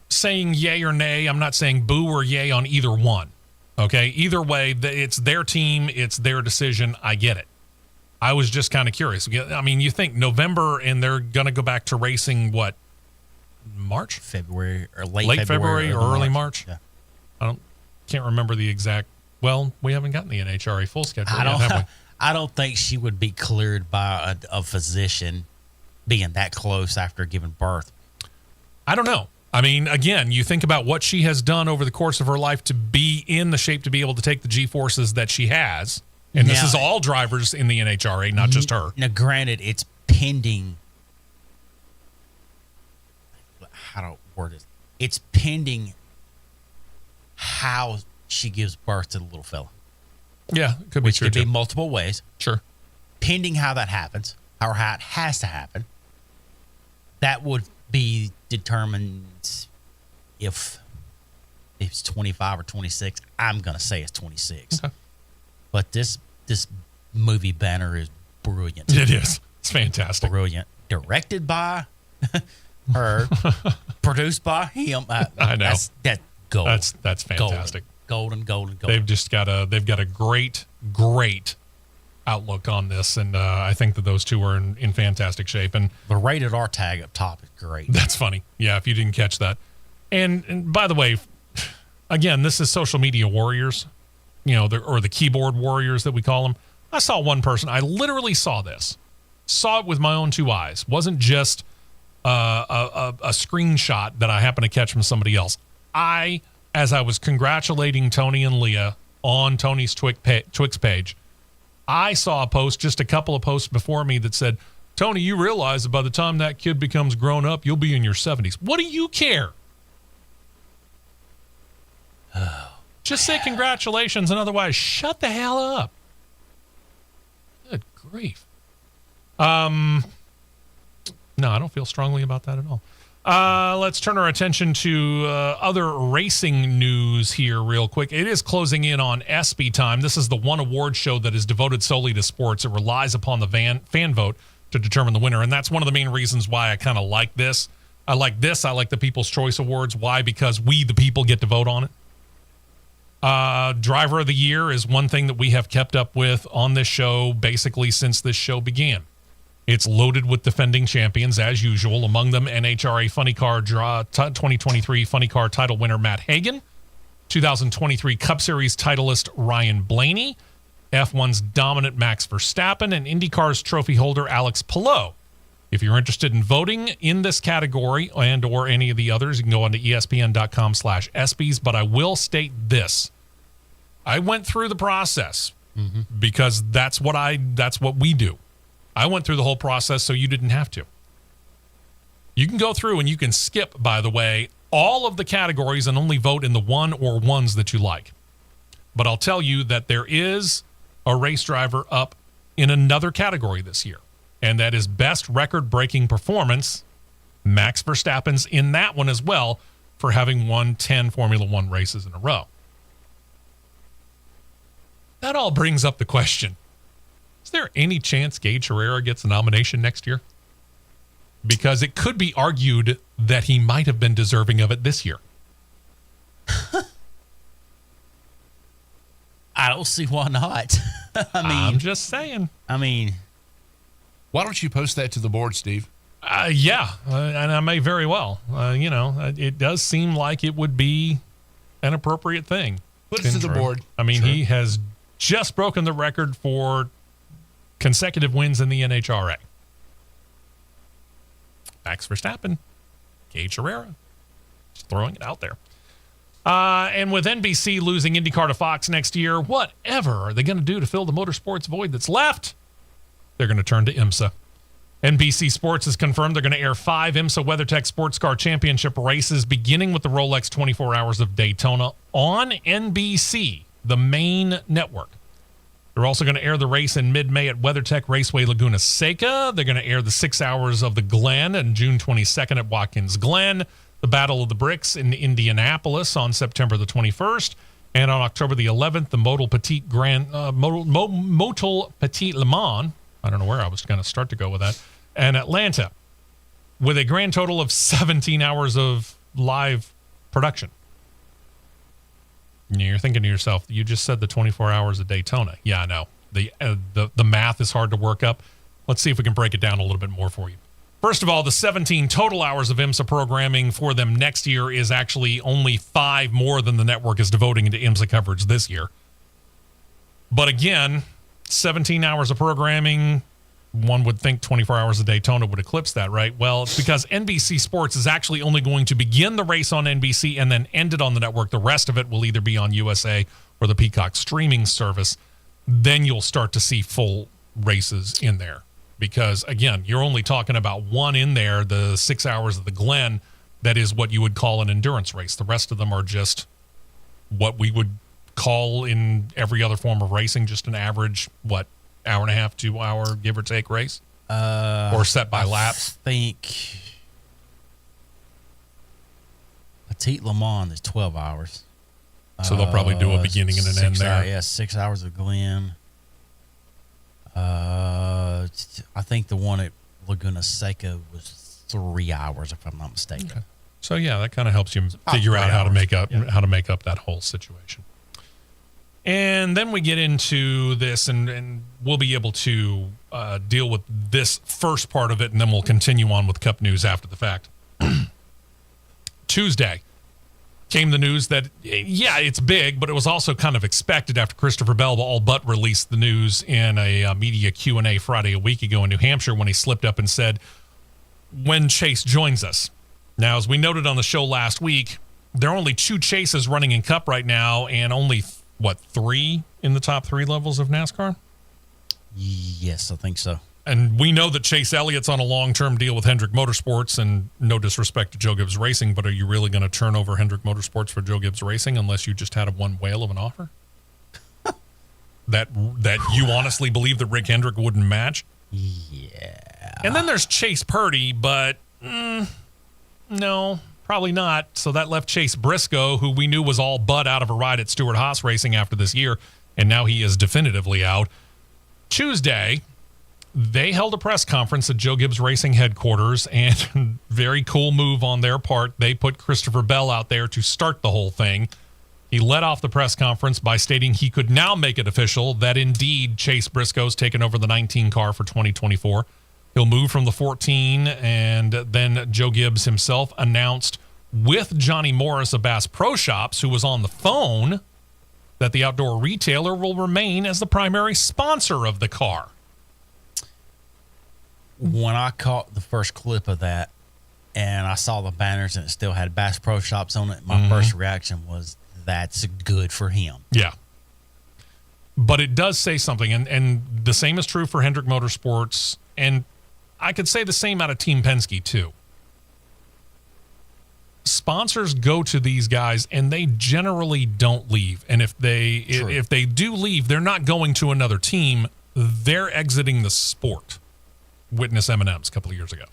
saying yay or nay. I'm not saying boo or yay on either one. Okay? Either way, it's their team. It's their decision. I get it. I was just kind of curious. I mean, you think November and they're going to go back to racing, what, March? February or late February or early March? Yeah. Can't remember the exact. Well, we haven't gotten the NHRA full schedule yet, have we? I don't think she would be cleared by a physician being that close after giving birth. I don't know. I mean, again, you think about what she has done over the course of her life to be in the shape to be able to take the G-forces that she has. And this is all drivers in the NHRA, not just her. Now, granted, it's pending. How to word it? It's pending how she gives birth to the little fella. Yeah, it could be Which true, could be too. multiple ways. Sure. Pending how that happens, or how it has to happen, that would be determined if it's 25 or 26. I'm going to say it's 26. Okay. But this movie banner is brilliant. It is. It's fantastic. Brilliant. directed by her, produced by him. I know. That's gold. That's fantastic. Golden. They've just got a great outlook on this, and I think that those two are in fantastic shape. And the rated R tag up top is great. That's funny. Yeah, if you didn't catch that. And by the way, again, this is social media warriors, or the keyboard warriors that we call them. I saw one person. I literally saw it with my own two eyes. Wasn't just a screenshot that I happened to catch from somebody else. As I was congratulating Tony and Leah on Tony's Twix page, I saw a post just a couple of posts before me that said, Tony, you realize that by the time that kid becomes grown up, you'll be in your 70s. What do you care? Just say congratulations, and otherwise shut the hell up. Good grief. No, I don't feel strongly about that at all. Let's turn our attention to other racing news here real quick. It is closing in on ESPY time. This is the one award show that is devoted solely to sports. It relies upon the fan vote to determine the winner, and that's one of the main reasons why I kind of like this. I like the People's Choice Awards. Why? Because we, the people, get to vote on it. Driver of the Year is one thing that we have kept up with on this show basically since this show began. It's loaded with defending champions, as usual. Among them, NHRA Funny Car 2023 Funny Car title winner Matt Hagan, 2023 Cup Series titleist Ryan Blaney, F1's dominant Max Verstappen, and IndyCar's trophy holder Alex Palou. If you're interested in voting in this category and or any of the others, you can go on to espn.com/ESPYs. But I will state this. I went through the process because that's what we do. I went through the whole process so you didn't have to. You can go through and you can skip, by the way, all of the categories and only vote in the one or ones that you like. But I'll tell you that there is a race driver up in another category this year, and that is best record-breaking performance. Max Verstappen's in that one as well for having won 10 Formula One races in a row. That all brings up the question. Is there any chance Gage Herrera gets a nomination next year? Because it could be argued that he might have been deserving of it this year. I don't see why not. I'm just saying. Why don't you post that to the board, Steve? Yeah, and I may very well. It does seem like it would be an appropriate thing. Put it to the board. Sure. He has just broken the record for consecutive wins in the NHRA. Max Verstappen, Gage Herrera, just throwing it out there. And with NBC losing IndyCar to Fox next year, whatever are they going to do to fill the motorsports void that's left? They're going to turn to IMSA. NBC Sports has confirmed they're going to air 5 IMSA WeatherTech Sports Car Championship races, beginning with the Rolex 24 Hours of Daytona on NBC, the main network. They're also going to air the race in mid-May at WeatherTech Raceway Laguna Seca. They're going to air the 6 Hours of the Glen on June 22nd at Watkins Glen, the Battle of the Bricks in Indianapolis on September the 21st, and on October the 11th, the Motul Petit Le Mans. I don't know where I was going to start to go with that. And Atlanta, with a grand total of 17 hours of live production. You're thinking to yourself, you just said the 24 hours of Daytona. Yeah, I know. The math is hard to work up. Let's see if we can break it down a little bit more for you. First of all, the 17 total hours of IMSA programming for them next year is actually only 5 more than the network is devoting into IMSA coverage this year. But again, 17 hours of programming, one would think 24 hours of Daytona would eclipse that, right? Well, it's because NBC Sports is actually only going to begin the race on NBC and then end it on the network. The rest of it will either be on USA or the Peacock streaming service. Then you'll start to see full races in there. Because, again, you're only talking about one in there, the 6 Hours of the Glen, that is what you would call an endurance race. The rest of them are just what we would call in every other form of racing, just an average, hour and a half, 2 hour, give or take race? Or set by laps? I think Petit Le Mans is 12 hours. So they'll probably do a beginning and an end there. 6 Hours of Glen. I think the one at Laguna Seca was 3 hours, if I'm not mistaken. Okay. So yeah, that kind of helps you figure out how to make up that whole situation. And then we get into this, and we'll be able to deal with this first part of it, and then we'll continue on with Cup news after the fact. Tuesday came the news that, yeah, it's big, but it was also kind of expected after Christopher Bell all but released the news in a media Q&A Friday a week ago in New Hampshire when he slipped up and said, when Chase joins us. Now, as we noted on the show last week, there are only 2 Chases running in Cup right now, and only, 3 in the top 3 levels of NASCAR? Yes, I think so. And we know that Chase Elliott's on a long-term deal with Hendrick Motorsports, and no disrespect to Joe Gibbs Racing, but are you really going to turn over Hendrick Motorsports for Joe Gibbs Racing unless you just had one whale of an offer? that you honestly believe that Rick Hendrick wouldn't match? Yeah. And then there's Chase Purdy, but no, probably not. So that left Chase Briscoe, who we knew was all but out of a ride at Stewart-Haas Racing after this year, and now he is definitively out. Tuesday, they held a press conference at Joe Gibbs Racing headquarters, and very cool move on their part. They put Christopher Bell out there to start the whole thing. He led off the press conference by stating he could now make it official that indeed Chase Briscoe's taken over the 19 car for 2024. He'll move from the 14, and then Joe Gibbs himself announced with Johnny Morris of Bass Pro Shops, who was on the phone, that the outdoor retailer will remain as the primary sponsor of the car. When I caught the first clip of that and I saw the banners and it still had Bass Pro Shops on it, my first reaction was, that's good for him. Yeah. But it does say something, and the same is true for Hendrick Motorsports, and I could say the same out of Team Penske too. Sponsors go to these guys, and they generally don't leave. And if they do leave, they're not going to another team. They're exiting the sport. Witness M&M's a couple of years ago.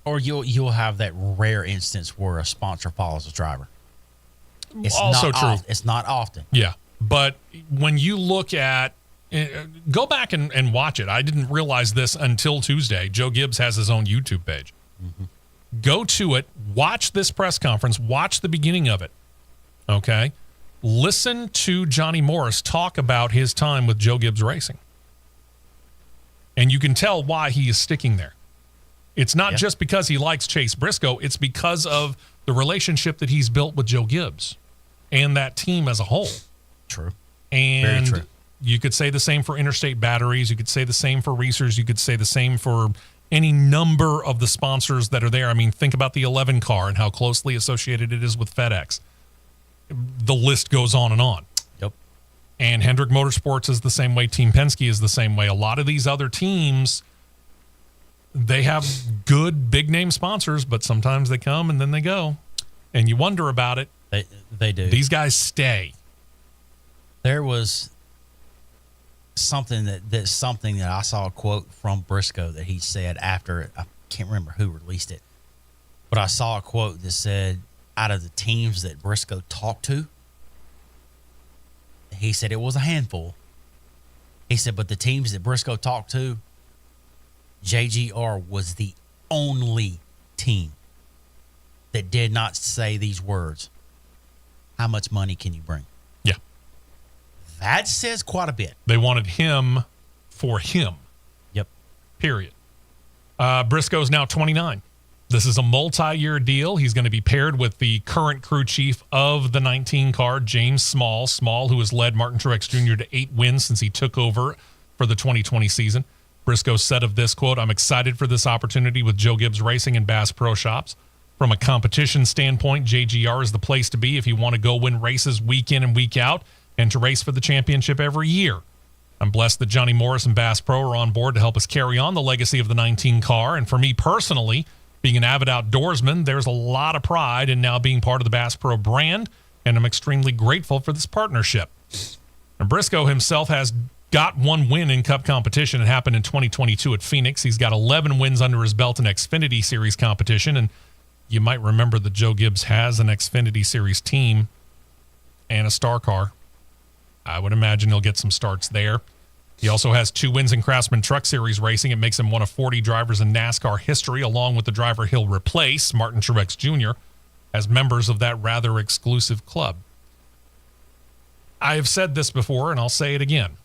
Or you'll have that rare instance where a sponsor follows a driver. It's also not true. It's not often. Yeah, but when you look at go back and watch it. I didn't realize this until Tuesday. Joe Gibbs has his own YouTube page. Mm-hmm. Go to it, watch this press conference, watch the beginning of it, okay? Listen to Johnny Morris talk about his time with Joe Gibbs Racing. And you can tell why he is sticking there. It's not just because he likes Chase Briscoe. It's because of the relationship that he's built with Joe Gibbs and that team as a whole. True. And very true. You could say the same for Interstate Batteries. You could say the same for Reesers. You could say the same for any number of the sponsors that are there. I mean, think about the 11 car and how closely associated it is with FedEx. The list goes on and on. Yep. And Hendrick Motorsports is the same way. Team Penske is the same way. A lot of these other teams, they have good big-name sponsors, but sometimes they come and then they go. And you wonder about it. They do. These guys stay. There was something that I saw a quote from Briscoe that he said after, I can't remember who released it, but I saw a quote that said, out of the teams that Briscoe talked to, he said it was a handful. He said, but the teams that Briscoe talked to, JGR was the only team that did not say these words. How much money can you bring? Yeah. That says quite a bit. They wanted him for him. Yep. Period. Briscoe's now 29. This is a multi-year deal. He's going to be paired with the current crew chief of the 19 car, James Small. Small, who has led Martin Truex Jr. to 8 wins since he took over for the 2020 season. Briscoe said of this, quote, "I'm excited for this opportunity with Joe Gibbs Racing and Bass Pro Shops. From a competition standpoint, JGR is the place to be if you want to go win races week in and week out and to race for the championship every year. I'm blessed that Johnny Morris and Bass Pro are on board to help us carry on the legacy of the 19 car. And for me personally, being an avid outdoorsman, there's a lot of pride in now being part of the Bass Pro brand, and I'm extremely grateful for this partnership." And Briscoe himself has got 1 win in Cup competition. It happened in 2022 at Phoenix. He's got 11 wins under his belt in Xfinity Series competition, and you might remember that Joe Gibbs has an Xfinity Series team and a star car. I would imagine he'll get some starts there. He also has 2 wins in Craftsman Truck Series racing. It makes him one of 40 drivers in NASCAR history, along with the driver he'll replace, Martin Truex Jr., as members of that rather exclusive club. I have said this before, and I'll say it again.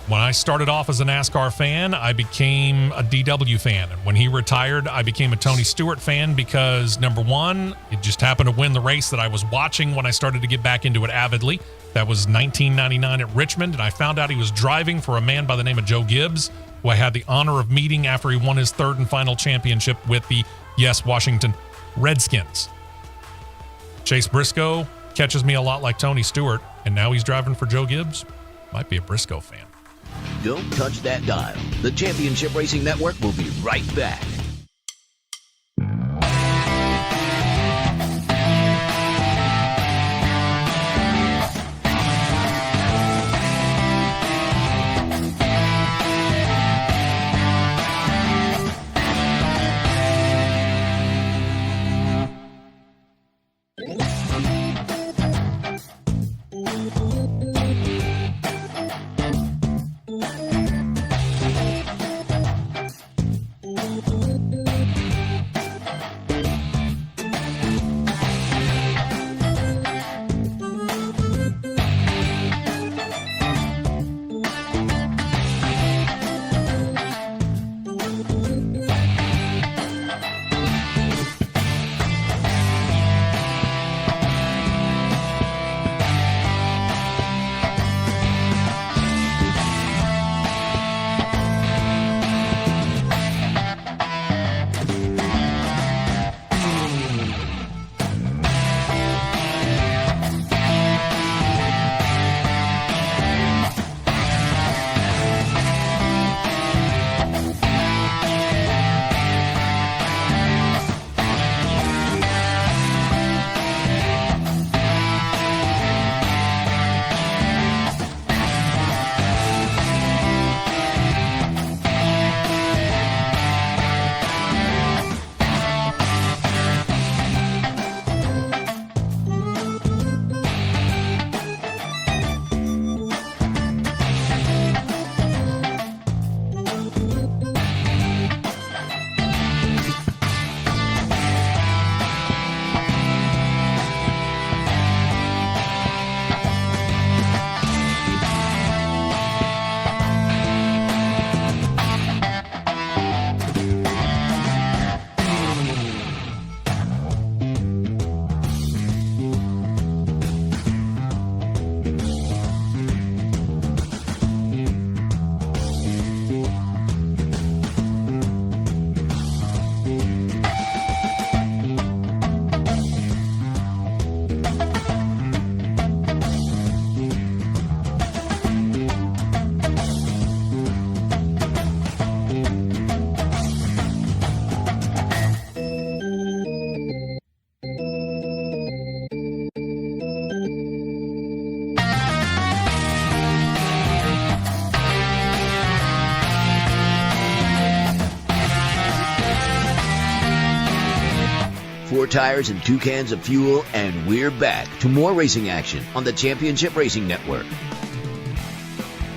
When I started off as a NASCAR fan, I became a DW fan. And when he retired, I became a Tony Stewart fan because, number one, it just happened to win the race that I was watching when I started to get back into it avidly. That was 1999 at Richmond, and I found out he was driving for a man by the name of Joe Gibbs, who I had the honor of meeting after he won his 3rd and final championship with the, yes, Washington Redskins. Chase Briscoe catches me a lot like Tony Stewart, and now he's driving for Joe Gibbs. Might be a Briscoe fan. Don't touch that dial. The Championship Racing Network will be right back. Four tires and 2 cans of fuel, and we're back to more racing action on the Championship Racing Network.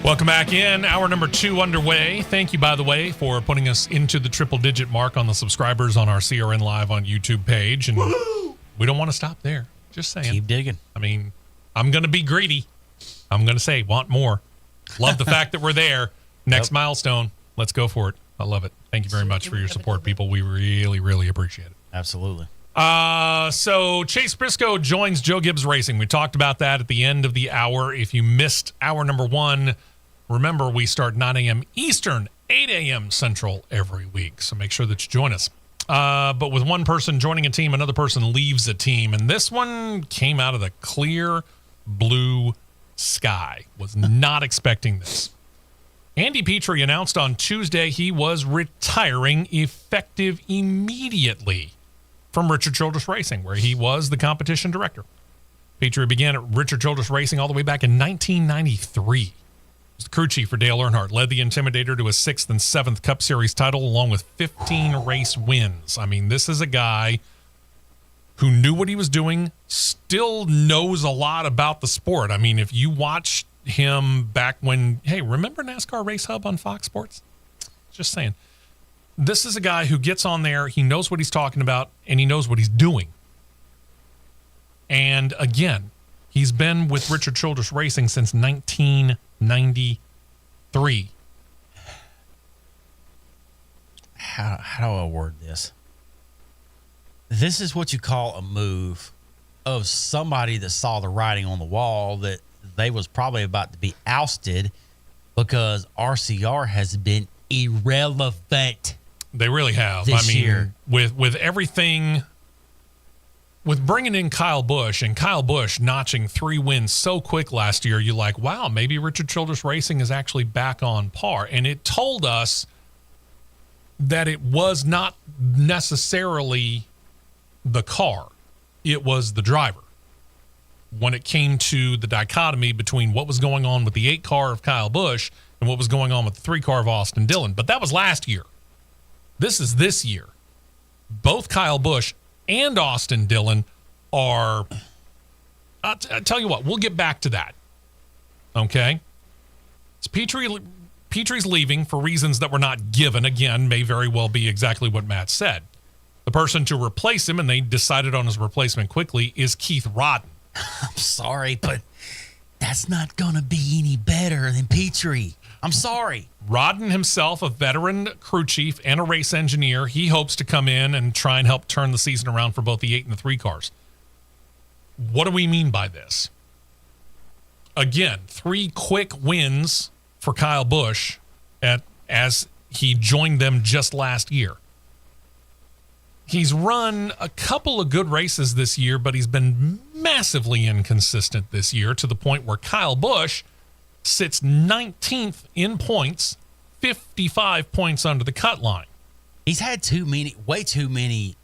Welcome back in. Hour number 2 underway. Thank you, by the way, for putting us into the triple-digit mark on the subscribers on our CRN Live on YouTube page. And we don't want to stop there. Just saying. Keep digging. I mean, I'm going to be greedy. I'm going to say, want more. Love the fact that we're there. Next milestone. Let's go for it. I love it. Thank you very much for your support, people. We really, really appreciate it. Absolutely. So Chase Briscoe joins Joe Gibbs Racing. We talked about that at the end of the hour. If you missed hour number 1, remember we start 9 a.m. Eastern, 8 a.m. Central every week. So make sure that you join us. But with one person joining a team, another person leaves a team. And this one came out of the clear blue sky. Was not expecting this. Andy Petrie announced on Tuesday he was retiring effective immediately from Richard Childress Racing, where he was the competition director. Petrie began at Richard Childress Racing all the way back in 1993. He was the crew chief for Dale Earnhardt, led the Intimidator to a 6th and 7th Cup Series title, along with 15 race wins. I mean, this is a guy who knew what he was doing, still knows a lot about the sport. I mean, if you watch him back when, hey, remember NASCAR Race Hub on Fox Sports? Just saying. This is a guy who gets on there, he knows what he's talking about, and he knows what he's doing. And again, he's been with Richard Childress Racing since 1993. How do I word this? This is what you call a move of somebody that saw the writing on the wall that they was probably about to be ousted because RCR has been irrelevant. They really have. This year. With everything, with bringing in Kyle Busch and Kyle Busch notching 3 wins so quick last year, you're like, wow, maybe Richard Childress Racing is actually back on par. And it told us that it was not necessarily the car. It was the driver. When it came to the dichotomy between what was going on with the 8 car of Kyle Busch and what was going on with the 3 car of Austin Dillon. But that was last year. This is this year. Both Kyle Busch and Austin Dillon are, I'll tell you what, we'll get back to that. Okay? So Petrie's leaving for reasons that were not given. Again, may very well be exactly what Matt said. The person to replace him, and they decided on his replacement quickly, is Keith Rodden. I'm sorry, but that's not going to be any better than Petrie. I'm sorry. Rodden himself, a veteran crew chief and a race engineer, he hopes to come in and try and help turn the season around for both the 8 and the 3 cars. What do we mean by this? Again, 3 quick wins for Kyle Busch as he joined them just last year. He's run a couple of good races this year, but he's been massively inconsistent this year to the point where Kyle Busch sits 19th in points, 55 points under the cut line. He's had way too many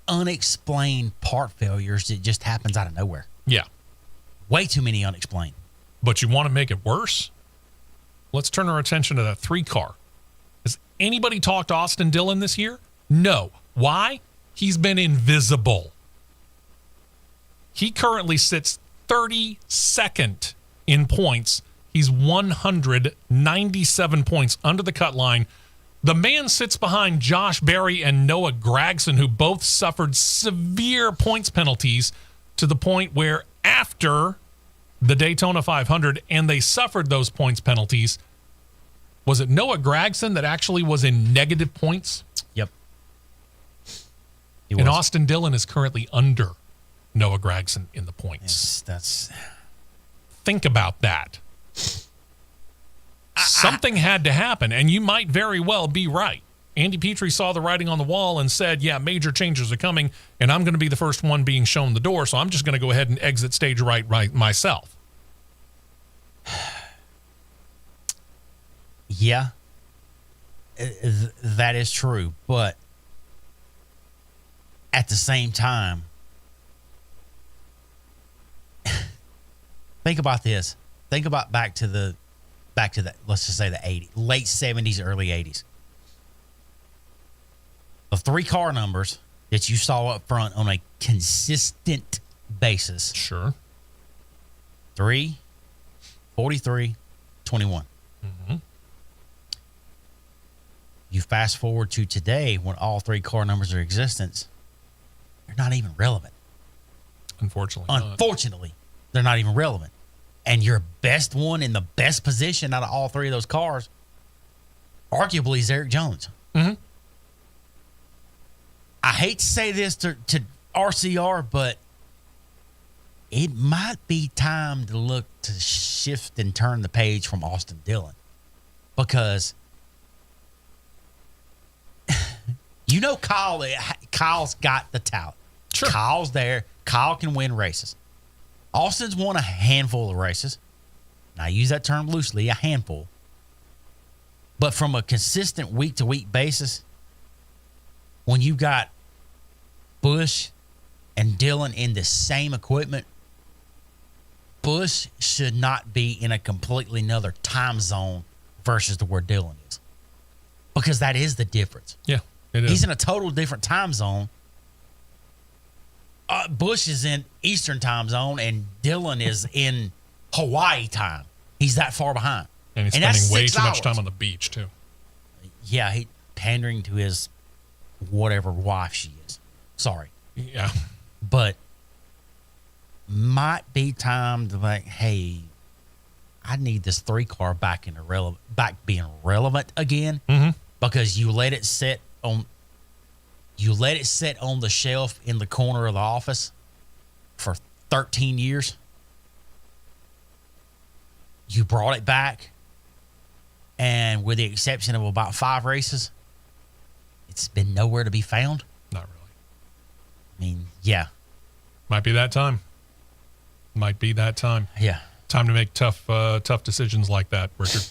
unexplained part failures that just happens out of nowhere. Yeah. Way too many unexplained. But you want to make it worse? Let's turn our attention to that 3 car. Has anybody talked to Austin Dillon this year? No. Why? He's been invisible. He currently sits 32nd in points. He's 197 points under the cut line. The man sits behind Josh Berry and Noah Gragson, who both suffered severe points penalties to the point where after the Daytona 500 and they suffered those points penalties, was it Noah Gragson that actually was in negative points? Yep. And Austin Dillon is currently under Noah Gragson in the points. Think about that. Something had to happen, and you might very well be right. Andy Petrie saw the writing on the wall and said, yeah, major changes are coming, and I'm going to be the first one being shown the door, so I'm just going to go ahead and exit stage right myself. Yeah, that is true. But at the same time, think about this. Think about back to the let's just say the 80s, late 70s, early 80s. The 3 car numbers that you saw up front on a consistent basis. Sure. 3, 43, 21. Mm-hmm. You fast forward to today when all 3 car numbers are in existence, they're not even relevant. Unfortunately, they're not even relevant. And your best one in the best position out of all 3 of those cars, arguably, is Eric Jones. Mm-hmm. I hate to say this to RCR, but it might be time to look to shift and turn the page from Austin Dillon. Because you know Kyle's got the talent. Sure. Kyle's there. Kyle can win races. Austin's won a handful of races. And I use that term loosely, a handful. But from a consistent week-to-week basis, when you got Busch and Dillon in the same equipment, Busch should not be in a completely another time zone versus where Dillon is. Because that is the difference. Yeah, it is. He's in a total different time zone. Bush is in Eastern time zone, and Dylan is in Hawaii time. He's that far behind. And he's that's spending way 6 too much hours. time on the beach, too. Yeah, he pandering to his whatever wife she is. Sorry. Yeah. But might be time to like, hey, I need this 3-car back being relevant again, because you let it sit on the shelf in the corner of the office for 13 years. You brought it back, and with the exception of about 5 races, it's been nowhere to be found. Not really. I mean, yeah. Might be that time. Yeah. Time to make tough decisions like that, Richard.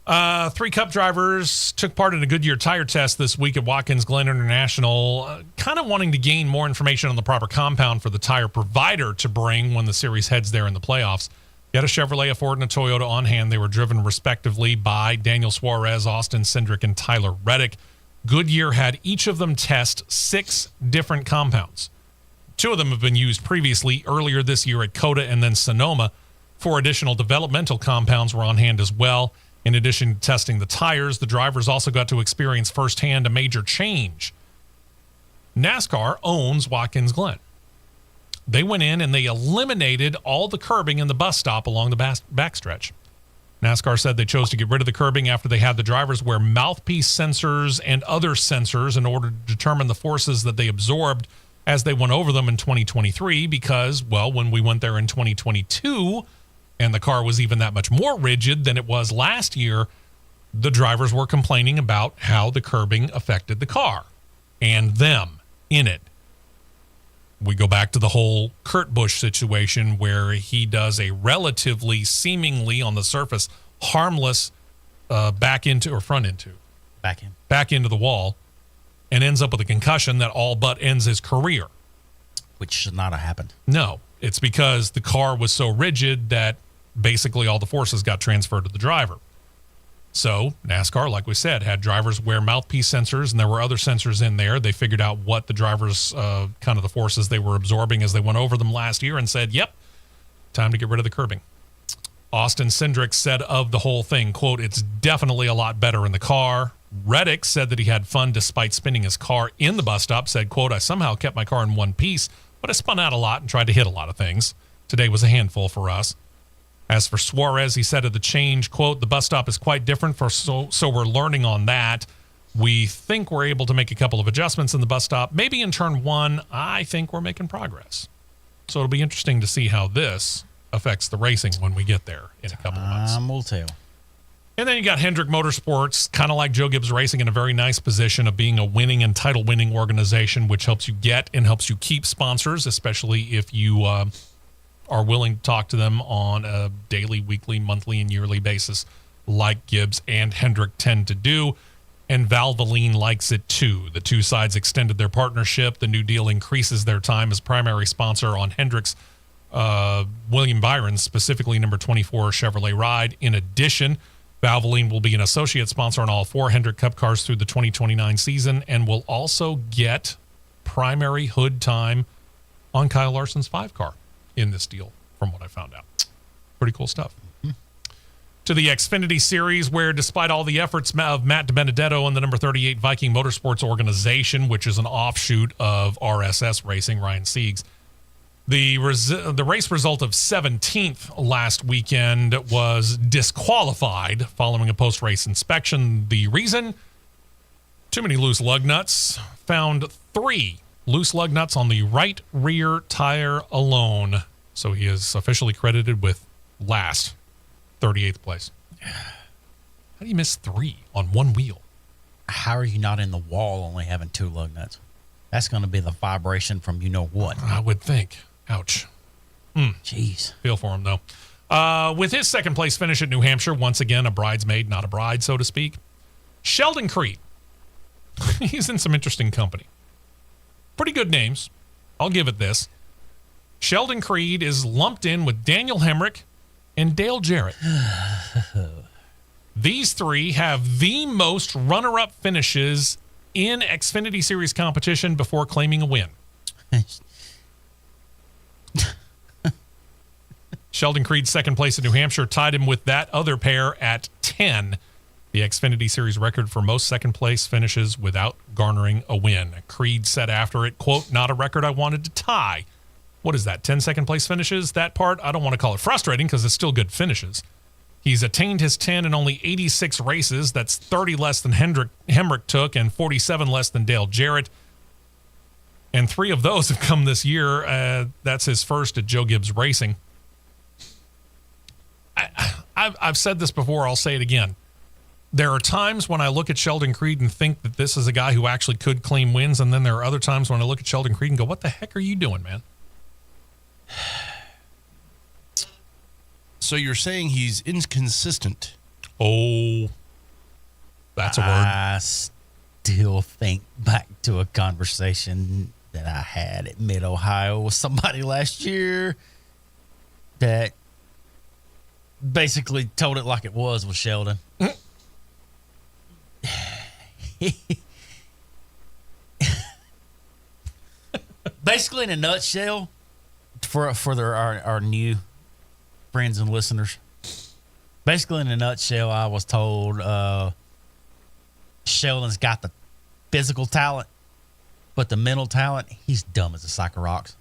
3 Cup drivers took part in a Goodyear tire test this week at Watkins Glen International, kind of wanting to gain more information on the proper compound for the tire provider to bring when the series heads there in the playoffs. You had a Chevrolet, a Ford, and a Toyota on hand. They were driven respectively by Daniel Suarez, Austin Cindric, and Tyler Reddick. Goodyear had each of them test 6 different compounds. 2 of them have been used previously, earlier this year at COTA and then Sonoma. 4 additional developmental compounds were on hand as well. In addition to testing the tires, the drivers also got to experience firsthand a major change. NASCAR owns Watkins Glen. They went in and they eliminated all the curbing in the bus stop along the backstretch. NASCAR said they chose to get rid of the curbing after they had the drivers wear mouthpiece sensors and other sensors in order to determine the forces that they absorbed as they went over them in 2023 because, well, when we went there in 2022 and the car was even that much more rigid than it was last year, the drivers were complaining about how the curbing affected the car and them in it. We go back to the whole Kurt Busch situation where he does a relatively, seemingly on the surface, harmless back into the wall and ends up with a concussion that all but ends his career. Which should not have happened. No, it's because the car was so rigid that basically all the forces got transferred to the driver. So NASCAR, like we said, had drivers wear mouthpiece sensors, and there were other sensors in there. They figured out what the drivers, kind of the forces they were absorbing as they went over them last year and said, yep, time to get rid of the curbing. Austin Cindric said of the whole thing, quote, it's definitely a lot better in the car. Reddick said that he had fun despite spinning his car in the bus stop, said, quote, I somehow kept my car in one piece, but I spun out a lot and tried to hit a lot of things. Today was a handful for us. As for Suarez, he said of the change, quote, the bus stop is quite different, so we're learning on that. We think we're able to make a couple of adjustments in the bus stop. Maybe in turn 1, I think we're making progress. So it'll be interesting to see how this affects the racing when we get there in a couple of months. Time will tell. And then you got Hendrick Motorsports, kind of like Joe Gibbs Racing, in a very nice position of being a winning and title-winning organization, which helps you get and helps you keep sponsors, especially if you are willing to talk to them on a daily, weekly, monthly, and yearly basis like Gibbs and Hendrick tend to do. And Valvoline likes it too. The 2 sides extended their partnership. The new deal increases their time as primary sponsor on Hendrick's William Byron, specifically number 24 Chevrolet Ride. In addition, Valvoline will be an associate sponsor on all 4 Hendrick Cup cars through the 2029 season and will also get primary hood time on Kyle Larson's 5 car in this deal, from what I found out. Pretty cool stuff. To the Xfinity Series, where despite all the efforts of Matt DiBenedetto and the number 38 Viking Motorsports organization, which is an offshoot of RSS Racing, Ryan Siegs, the race result of 17th last weekend was disqualified following a post-race inspection. The reason? Too many loose lug nuts. Found 3 loose lug nuts on the right rear tire alone. So he is officially credited with last, 38th place. How do you miss 3 on one wheel? How are you not in the wall only having 2 lug nuts? That's going to be the vibration from you know what. I would think. Ouch. Jeez. Feel for him, though. With his second place finish at New Hampshire, once again, a bridesmaid, not a bride, so to speak. Sheldon Creed. He's in some interesting company. Pretty good names. I'll give it this. Sheldon Creed is lumped in with Daniel Hemrick and Dale Jarrett. These 3 have the most runner-up finishes in Xfinity Series competition before claiming a win. Sheldon Creed's second place in New Hampshire tied him with that other pair at 10. The Xfinity Series record for most second-place finishes without garnering a win. Creed said after it, quote, "Not a record I wanted to tie." What is that, 10 second-place finishes? That part, I don't want to call it frustrating because it's still good finishes. He's attained his 10 in only 86 races. That's 30 less than Hemrick took and 47 less than Dale Jarrett. And 3 of those have come this year. That's his first at Joe Gibbs Racing. I've said this before. I'll say it again. There are times when I look at Sheldon Creed and think that this is a guy who actually could claim wins, and then there are other times when I look at Sheldon Creed and go, what the heck are you doing, man? So you're saying he's inconsistent? Oh, that's a word. I still think back to a conversation that I had at Mid-Ohio with somebody last year that basically told it like it was with Sheldon. Basically, in a nutshell, for our new friends and listeners, basically in a nutshell, I was told Sheldon's got the physical talent, but the mental talent, he's dumb as a sack of rocks.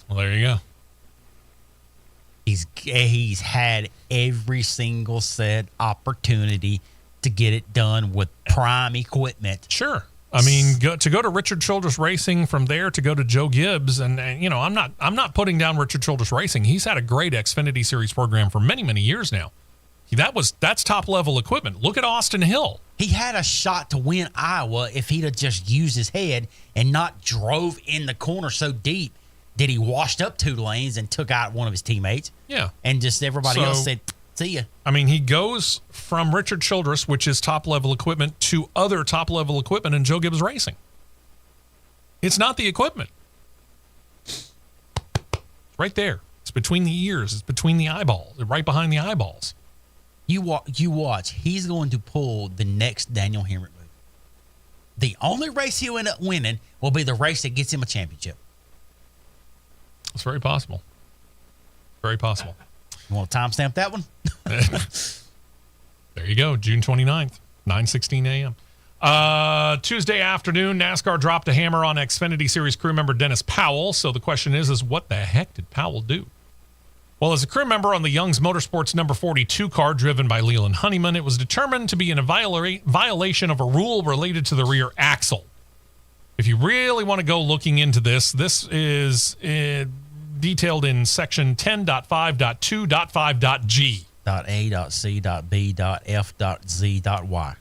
Well, there you go. He's had every single said opportunity to get it done with prime equipment. Sure. I mean, to go to Richard Childress Racing, from there to go to Joe Gibbs, and you know, I'm not putting down Richard Childress Racing. He's had a great Xfinity Series program for many, many years now. That's top level equipment. Look at Austin Hill. He had a shot to win Iowa if he'd have just used his head and not drove in the corner so deep that he washed up 2 lanes and took out one of his teammates. Yeah. And just everybody else said, see ya. I mean, he goes from Richard Childress, which is top-level equipment, to other top-level equipment in Joe Gibbs Racing. It's not the equipment. It's right there. It's between the ears. It's between the eyeballs. It's right behind the eyeballs. You watch. He's going to pull the next Daniel Hemrick move. The only race he'll end up winning will be the race that gets him a championship. It's very possible. Very possible. You want to timestamp that one? There you go. June 29th, 9:16 a.m. Tuesday afternoon, NASCAR dropped a hammer on Xfinity Series crew member Dennis Powell. So the question is what the heck did Powell do? Well, as a crew member on the Young's Motorsports number 42 car driven by Leland Honeyman, it was determined to be in a violation of a rule related to the rear axle. If you really want to go looking into this, this is detailed in section 10.5.2.5.g. .A, .C, .B, .F, .Z, .Y.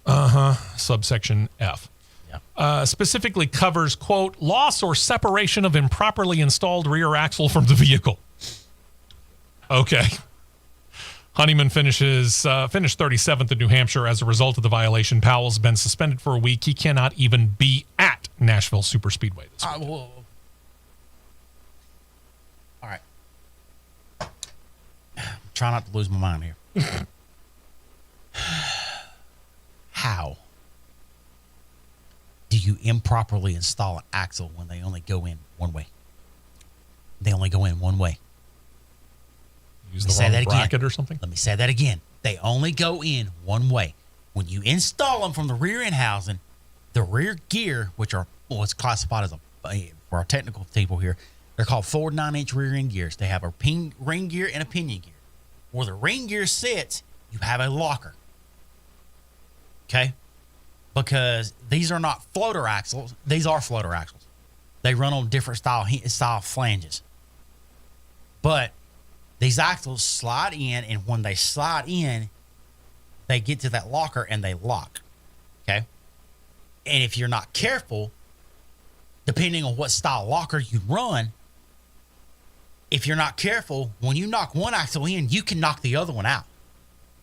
Subsection F. Yeah. Specifically covers, quote, loss or separation of improperly installed rear axle from the vehicle. Okay. Honeyman finished 37th in New Hampshire as a result of the violation. Powell's been suspended for a week. He cannot even be at Nashville Superspeedway this week. All right. Try not to lose my mind here. How do you improperly install an axle when they only go in one way? They only go in one way. Use the wrong bracket or something? Let me say that again. They only go in one way. When you install them from the rear end housing, the rear gear, which are what's classified as for our technical people here, they're called forward 9-inch rear end gears. They have a ring gear and a pinion gear. Where the ring gear sits, you have a locker. Okay? Because these are not floater axles. These are floater axles. They run on different style flanges. But these axles slide in, and when they slide in, they get to that locker and they lock. Okay? And if you're not careful, depending on what style locker you run, if you're not careful, when you knock one axle in, you can knock the other one out.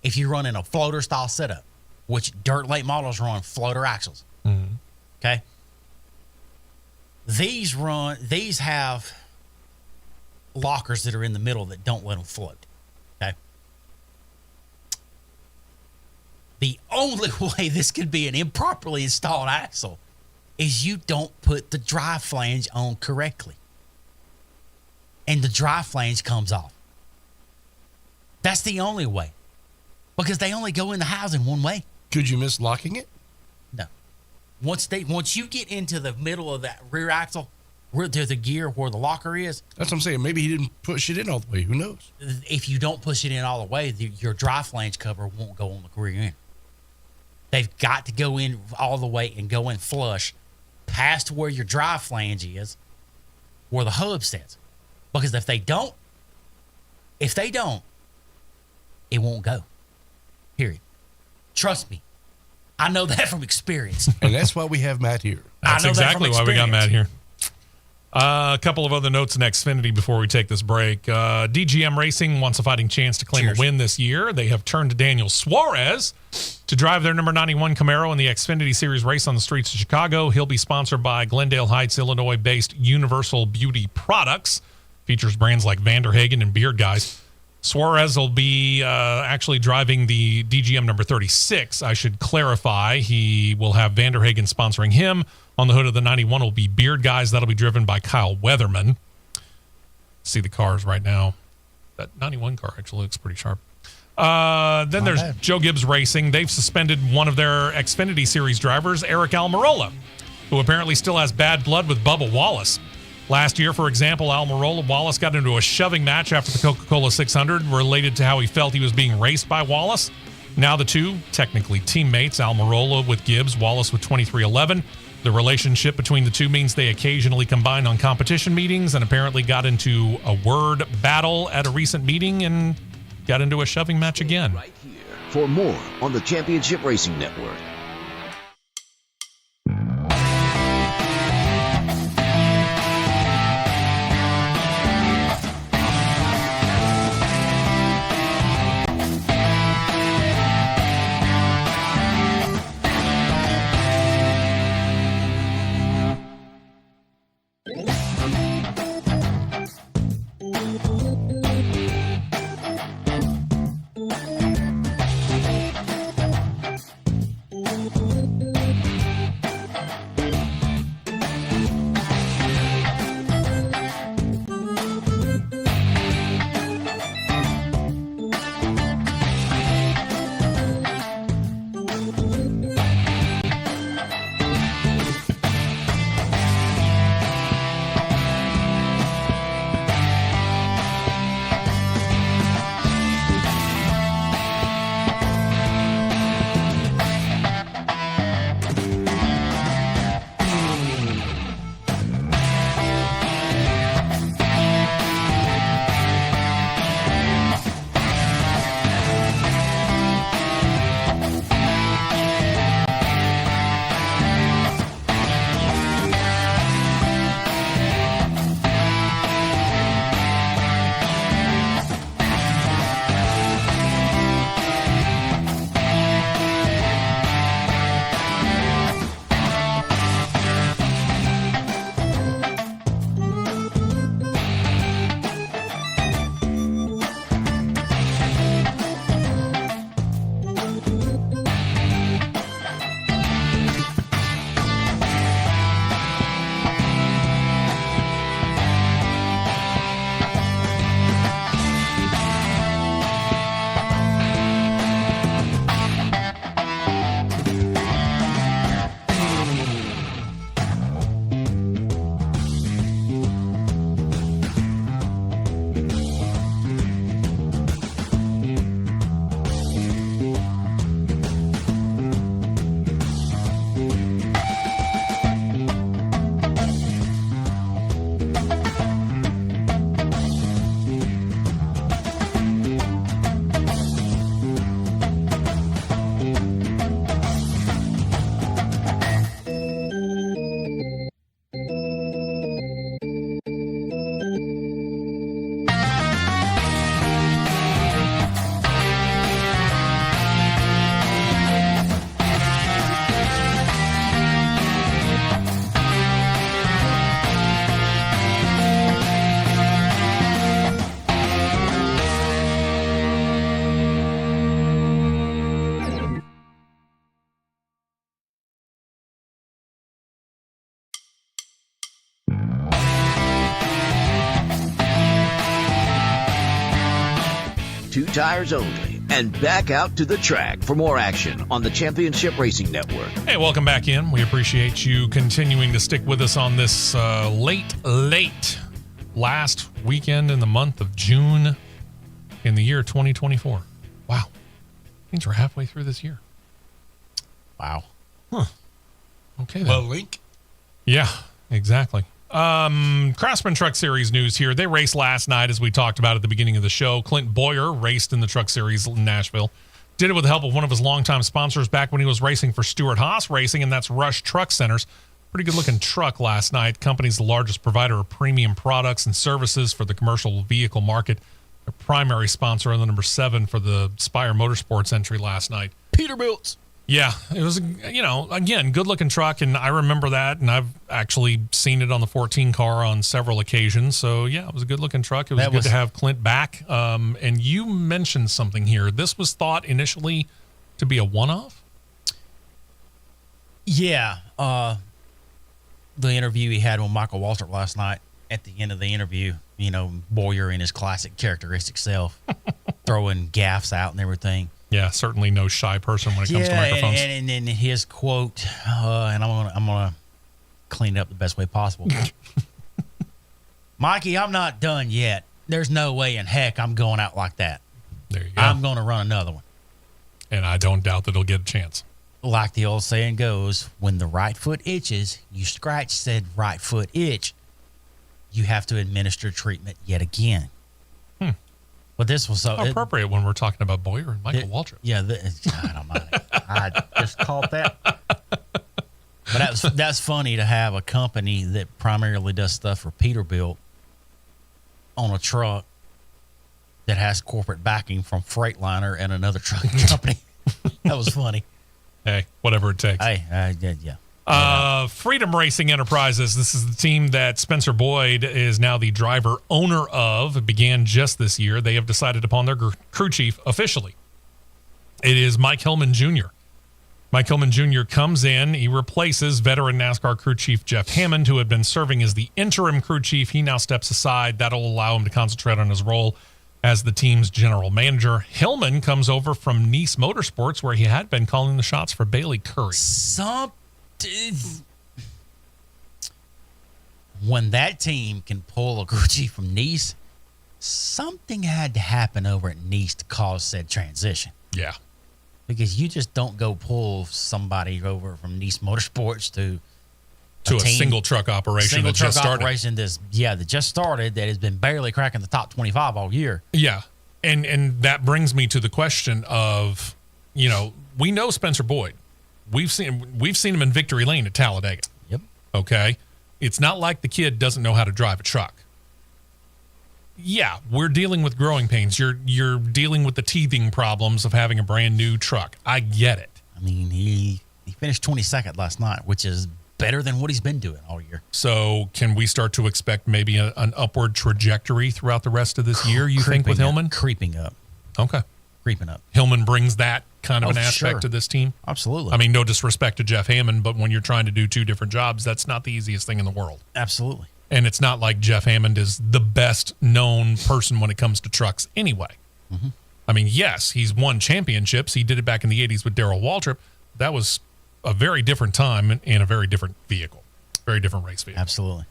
If you run in a floater style setup, which dirt late models run floater axles. Mm-hmm. Okay? These have lockers that are in the middle that don't let them float. Okay? The only way this could be an improperly installed axle is you don't put the drive flange on correctly. And the drive flange comes off. That's the only way. Because they only go in the housing one way. Could you miss locking it? No. Once you get into the middle of that rear axle, where there's a gear where the locker is. That's what I'm saying. Maybe he didn't push it in all the way. Who knows? If you don't push it in all the way, your dry flange cover won't go on the rear end. They've got to go in all the way and go in flush past where your dry flange is, where the hub sits. Because if they don't, it won't go. Period. Trust me. I know that from experience. And that's why we have Matt here. That's I know that exactly from why we got Matt experience. here. A couple of other notes in Xfinity before we take this break. DGM Racing wants a fighting chance to claim a win this year. They have turned to Daniel Suarez to drive their number 91 Camaro in the Xfinity Series race on the streets of Chicago. He'll be sponsored by Glendale Heights, Illinois-based Universal Beauty Products. Features brands like Vanderhagen and Beard Guys. Suarez will be actually driving the DGM number 36. I should clarify, he will have Vanderhagen sponsoring him. On the hood of the 91 will be Beard Guys. That'll be driven by Kyle Weatherman. See the cars right now. That 91 car actually looks pretty sharp. Then there's Joe Gibbs Racing. They've suspended one of their Xfinity Series drivers, Eric Almirola, who apparently still has bad blood with Bubba Wallace. Last year, for example, Almirola Wallace got into a shoving match after the Coca-Cola 600 related to how he felt he was being raced by Wallace. Now the two, technically teammates, Almirola with Gibbs, Wallace with 2311. The relationship between the two means they occasionally combine on competition meetings and apparently got into a word battle at a recent meeting and got into a shoving match again. Right here for more on the Championship Racing Network. 2 tires only, and back out to the track for more action on the Championship Racing Network. Hey, welcome back in. We appreciate you continuing to stick with us on this late last weekend in the month of June in the year 2024. Wow. Means we're halfway through this year. Wow. Huh. Okay, then. Well, Link. Yeah, exactly. Craftsman Truck Series news here. They raced last night, as we talked about at the beginning of the show. Clint Boyer raced in the Truck Series in Nashville. Did it with the help of one of his longtime sponsors back when he was racing for Stewart Haas Racing, and that's Rush Truck Centers. Pretty good-looking truck last night. Company's the largest provider of premium products and services for the commercial vehicle market. Their primary sponsor on the number 7 for the Spire Motorsports entry last night. Peterbilt's. Yeah, it was, again, good-looking truck, and I remember that, and I've actually seen it on the 14 car on several occasions. So, yeah, it was a good-looking truck. It was good to have Clint back. And you mentioned something here. This was thought initially to be a one-off? Yeah. The interview he had with Michael Waltrip last night, at the end of the interview, Boyer in his classic characteristic self, throwing gaffes out and everything. Yeah, certainly no shy person when it comes to microphones. And then his quote, and I'm gonna clean it up the best way possible. Mikey, I'm not done yet. There's no way in heck I'm going out like that. There you go. I'm going to run another one. And I don't doubt that he'll get a chance. Like the old saying goes, when the right foot itches, you scratch said right foot itch. You have to administer treatment yet again. But this was so appropriate when we're talking about Boyer and Michael Waltrip. Yeah, God almighty. I just caught that. But that's funny to have a company that primarily does stuff for Peterbilt on a truck that has corporate backing from Freightliner and another trucking company. That was funny. Hey, whatever it takes. Yeah. Freedom Racing Enterprises. This is the team that Spencer Boyd is now the driver owner of. It began just this year. They have decided upon their crew chief officially. It is Mike Hillman Jr. Mike Hillman Jr. comes in. He replaces veteran NASCAR crew chief Jeff Hammond, who had been serving as the interim crew chief. He now steps aside. That'll allow him to concentrate on his role as the team's general manager. Hillman comes over from Nice Motorsports, where he had been calling the shots for Bailey Curry. When that team can pull a crew chief from Nice, something had to happen over at Nice to cause said transition. Yeah. Because you just don't go pull somebody over from Nice Motorsports to a single truck operation that just started. That just started, that has been barely cracking the top 25 all year. Yeah. And that brings me to the question of, we know Spencer Boyd. We've seen him in victory lane at Talladega. Yep. Okay. It's not like the kid doesn't know how to drive a truck. Yeah, we're dealing with growing pains. You're dealing with the teething problems of having a brand new truck. I get it. I mean, he finished 22nd last night, which is better than what he's been doing all year. So can we start to expect maybe an upward trajectory throughout the rest of this year, you think, with Hillman? Creeping up. Okay. Creeping up. Hillman brings that kind of an aspect to this team? Absolutely. I mean, no disrespect to Jeff Hammond, but when you're trying to do 2 different jobs, that's not the easiest thing in the world. Absolutely. And it's not like Jeff Hammond is the best known person when it comes to trucks anyway. Mm-hmm. I mean, yes, he's won championships. He did it back in the 80s with Darrell Waltrip. That was a very different time and a very different vehicle, very different race vehicle. Absolutely.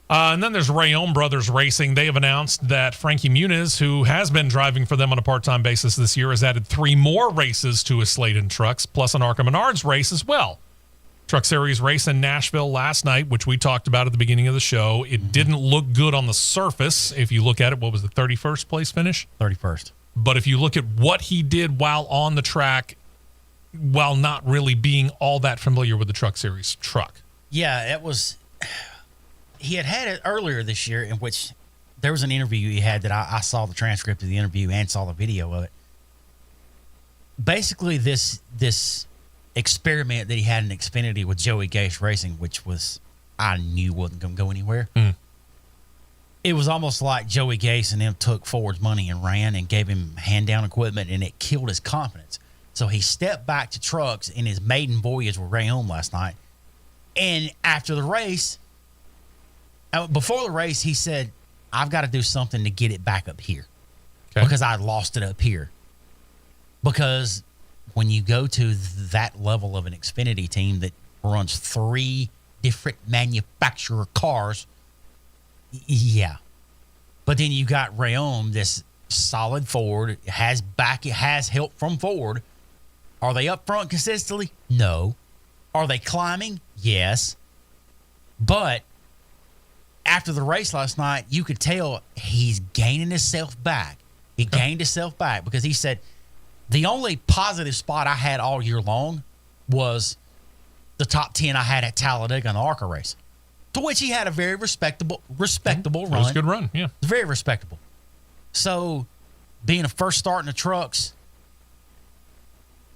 And then there's Rayom Brothers Racing. They have announced that Frankie Muniz, who has been driving for them on a part-time basis this year, has added 3 more races to his slate in trucks, plus an ARCA Menards race as well. Truck Series race in Nashville last night, which we talked about at the beginning of the show. It didn't look good on the surface. If you look at it, what was the 31st place finish? 31st. But if you look at what he did while on the track, while not really being all that familiar with the Truck Series truck. Yeah, it was... He had it earlier this year in which there was an interview he had that I saw the transcript of the interview and saw the video of it. Basically, this experiment that he had in Xfinity with Joey Gase Racing, which was, I knew wasn't going to go anywhere. It was almost like Joey Gase and them took Ford's money and ran and gave him hand-down equipment, and it killed his confidence. So he stepped back to trucks in his maiden voyage with Rayom last night. And after the race... Before the race, he said, I've got to do something to get it back up here. because I lost it up here. Because when you go to that level of an Xfinity team that runs 3 different manufacturer cars, yeah. But then you got Rayom, this solid Ford, has help from Ford. Are they up front consistently? No. Are they climbing? Yes. But after the race last night, you could tell he's gaining himself back. He gained himself back because he said, the only positive spot I had all year long was the top 10 I had at Talladega in the ARCA race, to which he had a very respectable run. It was a good run, yeah. Very respectable. So being a first start in the trucks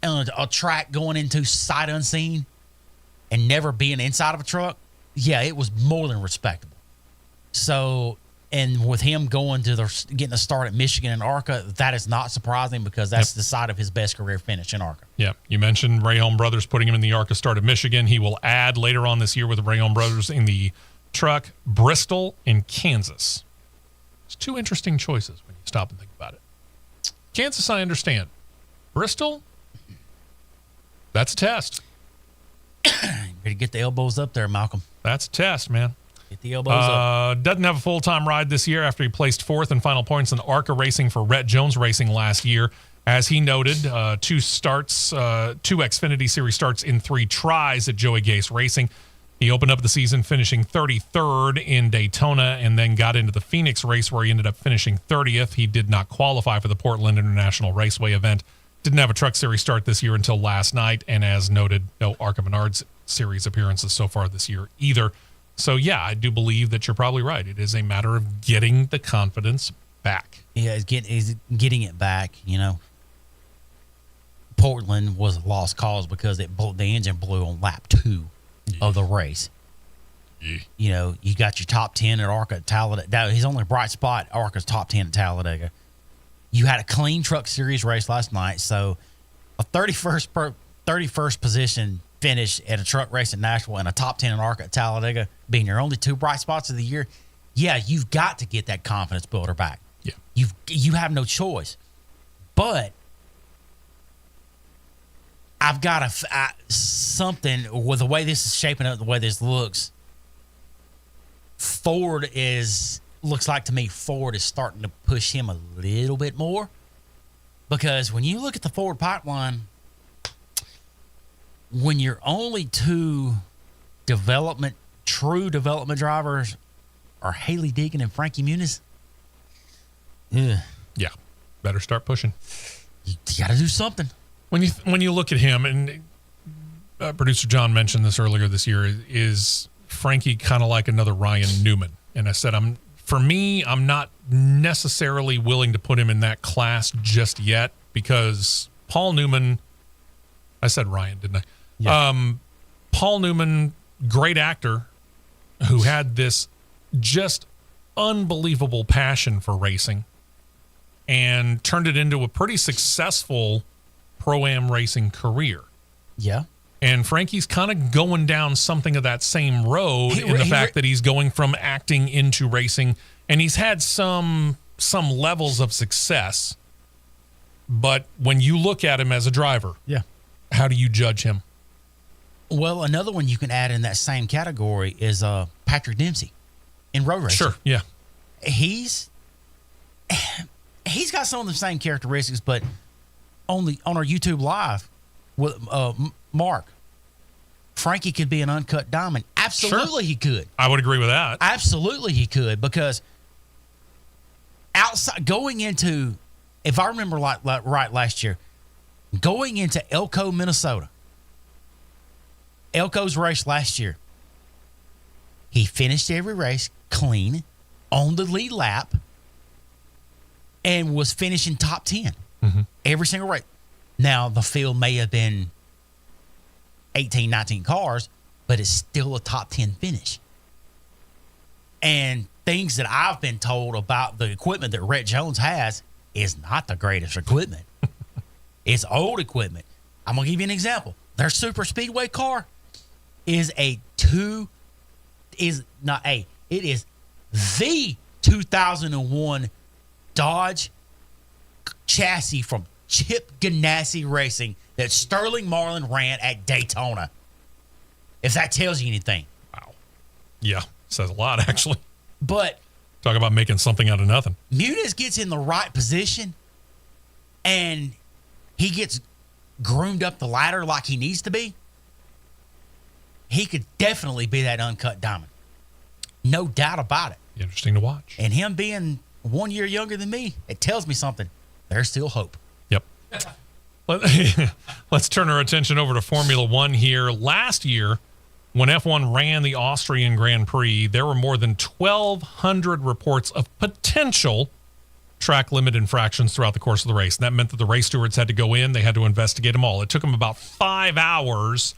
and a track going into sight unseen and never being inside of a truck, yeah, it was more than respectable. So, and with him getting a start at Michigan and ARCA, that is not surprising because that's the side of his best career finish in ARCA. Yeah, you mentioned Rayom Brothers putting him in the ARCA start at Michigan. He will add later on this year with the Rayom Brothers in the truck, Bristol and Kansas. It's 2 interesting choices when you stop and think about it. Kansas, I understand. Bristol, that's a test. Better get the elbows up there, Malcolm. That's a test, man. Get the elbows up. Doesn't have a full-time ride this year after he placed 4th in final points in ARCA racing for Rhett Jones Racing last year. As he noted, 2 Xfinity Series starts in 3 tries at Joey Gase Racing. He opened up the season finishing 33rd in Daytona and then got into the Phoenix race where he ended up finishing 30th. He did not qualify for the Portland International Raceway event. Didn't have a Truck Series start this year until last night. And as noted, no ARCA Menards Series appearances so far this year either. So, yeah, I do believe that you're probably right. It is a matter of getting the confidence back. Yeah, he's getting it back, you know. Portland was a lost cause because the engine blew on lap 2 of the race. Yeah. You know, you got your top 10 at ARCA at Talladega. His only bright spot, ARCA's top 10 at Talladega. You had a clean Truck Series race last night, so a 31st position finish at a truck race at Nashville and a top 10 in ARCA at Talladega being your only 2 bright spots of the year, yeah, you've got to get that confidence builder back. Yeah. You have no choice. But I've got something with the way this is shaping up, the way this looks. Looks like to me Ford is starting to push him a little bit more, because when you look at the Ford pipeline, when your only 2 true development drivers are Haley Deegan and Frankie Muniz, Yeah, better start pushing. You got to do something. When you look at him, and producer John mentioned this earlier this year, is Frankie kind of like another Ryan Newman? And I said, I'm not necessarily willing to put him in that class just yet, because Paul Newman, I said Ryan, didn't I? Yeah. Paul Newman, great actor who had this just unbelievable passion for racing and turned it into a pretty successful Pro-Am racing career. Yeah. And Frankie's kind of going down something of that same road in the fact that he's going from acting into racing, and he's had some levels of success. But when you look at him as a driver, yeah, how do you judge him? Well, another one you can add in that same category is Patrick Dempsey in road racing. Sure, yeah. He's got some of the same characteristics, but on our YouTube live with Mark, Frankie could be an uncut diamond. Absolutely, Sure. He could. I would agree with that. Absolutely, he could, because outside going into, if I remember right last year, going into Elko, Minnesota, Elko's race last year, he finished every race clean on the lead lap and was finishing top 10 every single race. Now, the field may have been 18, 19 cars, but it's still a top 10 finish. And things that I've been told about the equipment that Rhett Jones has is not the greatest equipment. It's old equipment. I'm going to give you an example. Their super speedway car is it is the 2001 Dodge chassis from Chip Ganassi Racing that Sterling Marlin ran at Daytona. If that tells you anything. Wow. Yeah, says a lot, actually. But talk about making something out of nothing. Muniz gets in the right position, and he gets groomed up the ladder like he needs to be. He could definitely be that uncut diamond. No doubt about it. Interesting to watch. And him being 1 year younger than me, it tells me something. There's still hope. Yep. Let's turn our attention over to Formula One here. Last year, when F1 ran the Austrian Grand Prix, there were more than 1,200 reports of potential track limit infractions throughout the course of the race. And that meant that the race stewards had to go in. They had to investigate them all. It took them about 5 hours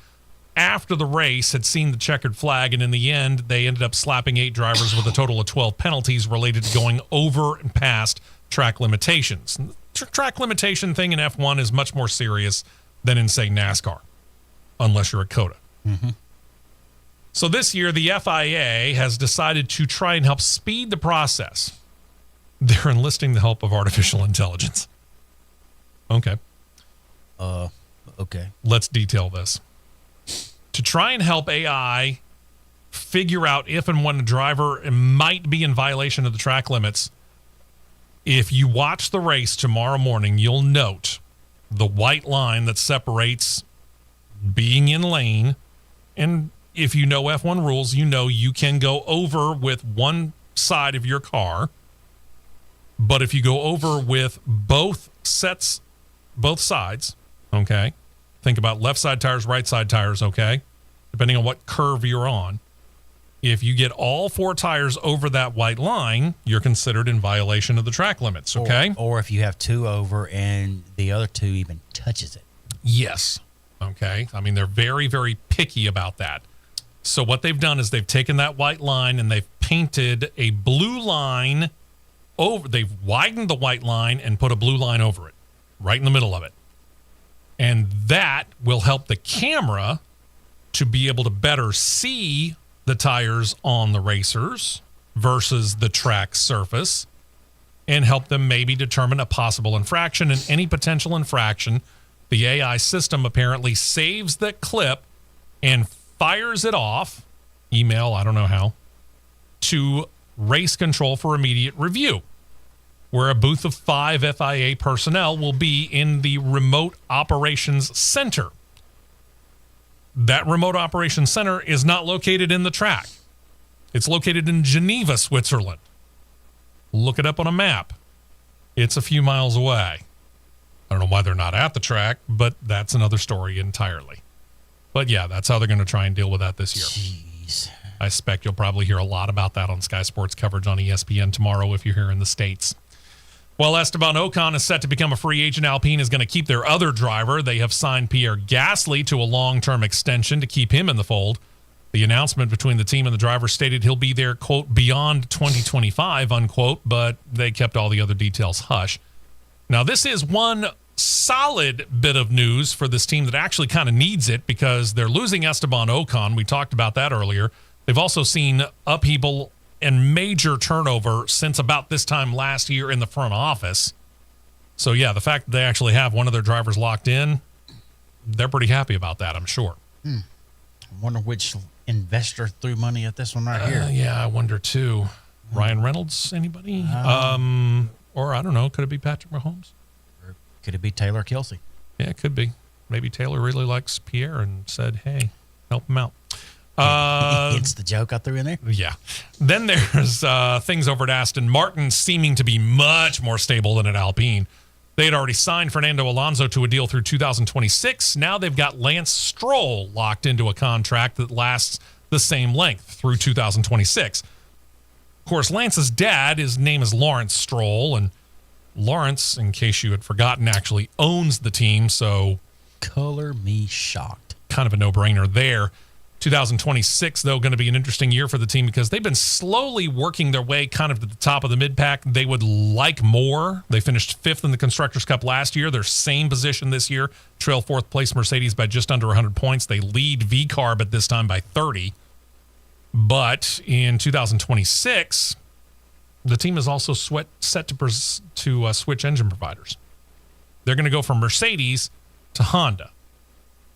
after the race had seen the checkered flag. And in the end, they ended up slapping 8 drivers with a total of 12 penalties related to going over and past track limitations. Track limitation thing in F1 is much more serious than in, say, NASCAR, unless you're a COTA. Mm-hmm. So this year, the FIA has decided to try and help speed the process. They're enlisting the help of artificial intelligence. Okay. Okay. Let's detail this. To try and help AI figure out if and when a driver might be in violation of the track limits, if you watch the race tomorrow morning, you'll note the white line that separates being in lane. And if you know F1 rules, you know you can go over with one side of your car. But if you go over with both sides, okay? Think about left side tires, right side tires, okay? Depending on what curve you're on. If you get all 4 tires over that white line, you're considered in violation of the track limits, okay? Or if you have 2 over and the other 2 even touches it. Yes. Okay. I mean, they're very, very picky about that. So what they've done is they've taken that white line and they've painted a blue line over. They've widened the white line and put a blue line over it, right in the middle of it. And that will help the camera to be able to better see the tires on the racers versus the track surface and help them maybe determine a possible infraction. And any potential infraction, the AI system apparently saves the clip and fires it off, email, I don't know how, to race control for immediate review, where a booth of 5 FIA personnel will be in the remote operations center. That remote operations center is not located in the track. It's located in Geneva, Switzerland. Look it up on a map. It's a few miles away. I don't know why they're not at the track, but that's another story entirely. But yeah, that's how they're going to try and deal with that this year. Jeez. I expect you'll probably hear a lot about that on Sky Sports coverage on ESPN tomorrow if you're here in the States. Well, Esteban Ocon is set to become a free agent. Alpine is going to keep their other driver. They have signed Pierre Gasly to a long-term extension to keep him in the fold. The announcement between the team and the driver stated he'll be there, quote, beyond 2025, unquote, but they kept all the other details hush. Now, this is one solid bit of news for this team that actually kind of needs it because they're losing Esteban Ocon. We talked about that earlier. They've also seen upheaval and major turnover since about this time last year in the front office. So, yeah, the fact that they actually have one of their drivers locked in, they're pretty happy about that, I'm sure. I wonder which investor threw money at this one right here. Yeah, I wonder, too. Ryan Reynolds, anybody? Or, I don't know, could it be Patrick Mahomes? Or could it be Taylor Kelsey? Yeah, it could be. Maybe Taylor really likes Pierre and said, hey, help him out. It's the joke I threw in there. Yeah. Then there's things over at Aston Martin seeming to be much more stable than at Alpine. They had already signed Fernando Alonso to a deal through 2026. Now they've got Lance Stroll locked into a contract that lasts the same length through 2026. Of course, Lance's dad, his name is Lawrence Stroll, and Lawrence, in case you had forgotten, actually owns the team, so Color me shocked. kind of a no-brainer there. 2026, though, going to be an interesting year for the team because they've been slowly working their way kind of to the top of the mid-pack. They would like more. They finished 5th in the Constructors' Cup last year. Their same position this year. Trail 4th place Mercedes by just under 100 points. They lead VCARB at this time by 30. But in 2026, the team is also set to switch engine providers. They're going to go from Mercedes to Honda.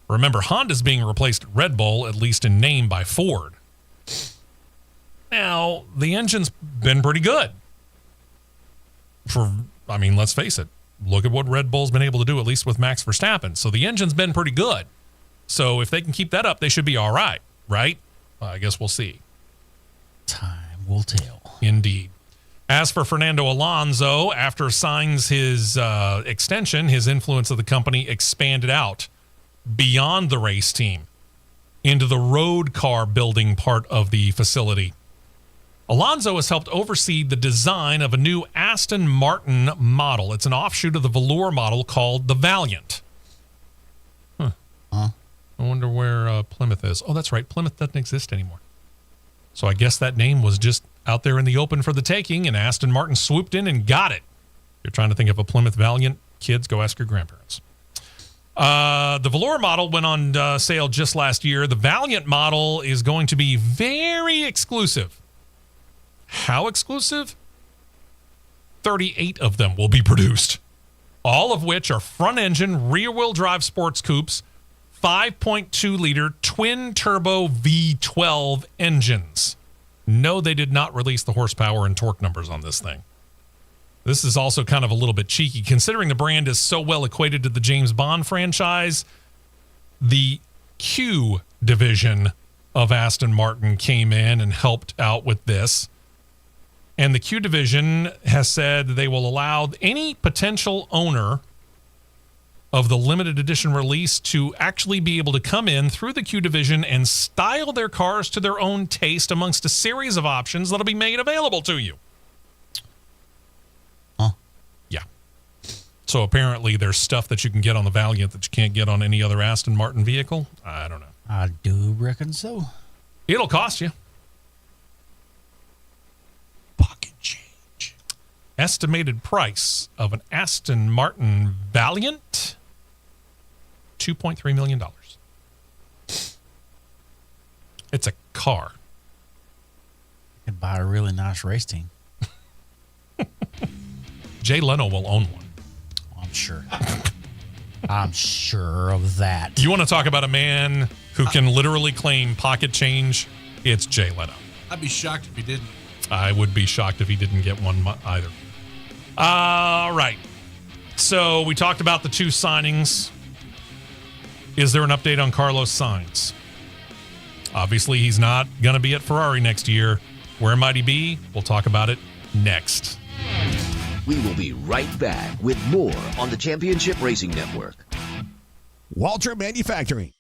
Remember, Honda's being replaced at Red Bull, at least in name, by Ford. Now, the engine's been pretty good. Let's face it. Look at what Red Bull's been able to do, at least with Max Verstappen. So the engine's been pretty good. So if they can keep that up, they should be all right, right? I guess we'll see. Time will tell. Indeed. As for Fernando Alonso, after signs his extension, his influence of the company expanded out beyond the race team into the road car building part of the facility. Alonso has helped oversee the design of a new Aston Martin model. It's an offshoot of the velour model called the Valiant. I wonder where Plymouth is. Oh, that's right. Plymouth doesn't exist anymore. So I guess that name was just out there in the open for the taking, and Aston Martin swooped in and got it. If you're trying to think of a Plymouth Valiant, kids, go ask your grandparents. The velour model went on sale just last year. The Valiant model is going to be very exclusive. How exclusive? 38 of them will be produced, all of which are front-engine, rear-wheel drive sports coupes, 5.2-liter twin-turbo V12 engines. No, they did not release the horsepower and torque numbers on this thing. This is also kind of a little bit cheeky. Considering the brand is so well equated to the James Bond franchise, the Q division of Aston Martin came in and helped out with this. And the Q division has said they will allow any potential owner of the limited edition release to actually be able to come in through the Q division and style their cars to their own taste amongst a series of options that'll be made available to you. Yeah. So apparently there's stuff that you can get on the Valiant that you can't get on any other Aston Martin vehicle. I don't know. I do reckon so. It'll cost you. Pocket change. Estimated price of an Aston Martin Valiant, $2.3 million. It's a car. You could buy a really nice race team. Jay Leno will own one. I'm sure. I'm sure of that. You want to talk about a man who can literally claim pocket change? It's Jay Leno. I'd be shocked if he didn't. I would be shocked if he didn't get one either. All right. So we talked about the two signings. Is there an update on Carlos Sainz? Obviously, he's not going to be at Ferrari next year. Where might he be? We'll talk about it next. We will be right back with more on the Championship Racing Network. Walter Manufacturing.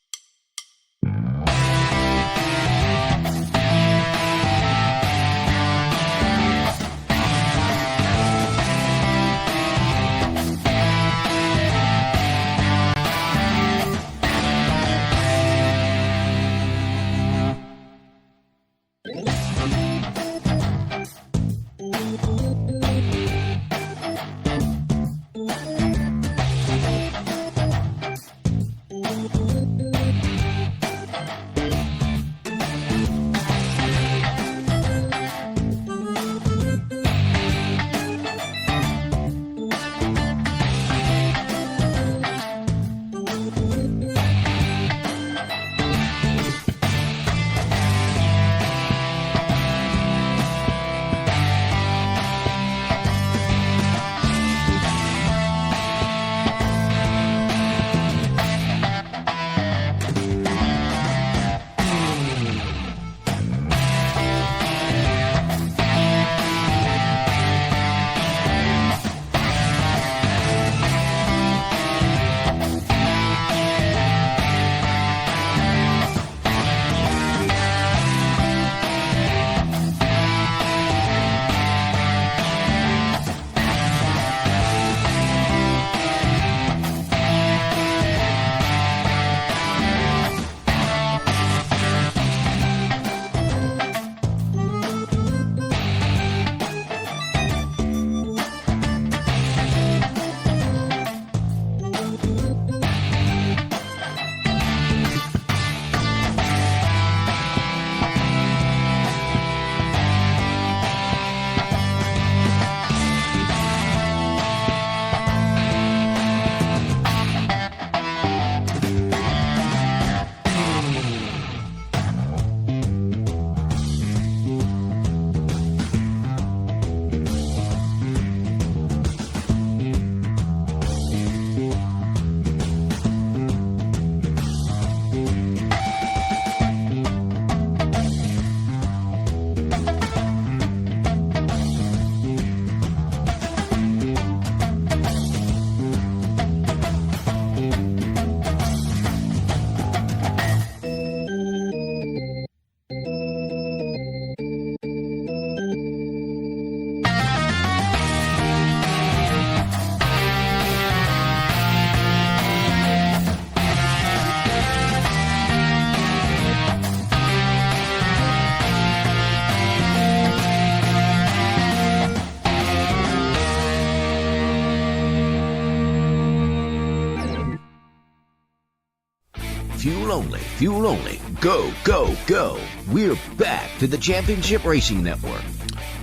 fuel only, fuel only. Go, go, go. We're back to the Championship Racing Network.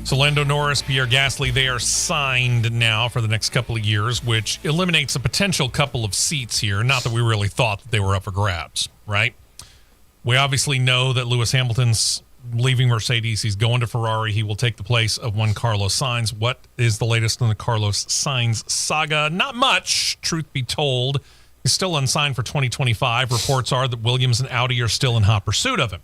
So Lando Norris, Pierre Gasly, they are signed now for the next couple of years, which eliminates a potential couple of seats here. Not that we really thought that they were up for grabs, right? We obviously know that Lewis Hamilton's leaving Mercedes. He's going to Ferrari. He will take the place of one Carlos Sainz. What is the latest in the Carlos Sainz saga? Not much, truth be told. He's still unsigned for 2025. Reports are that Williams and Audi are still in hot pursuit of him.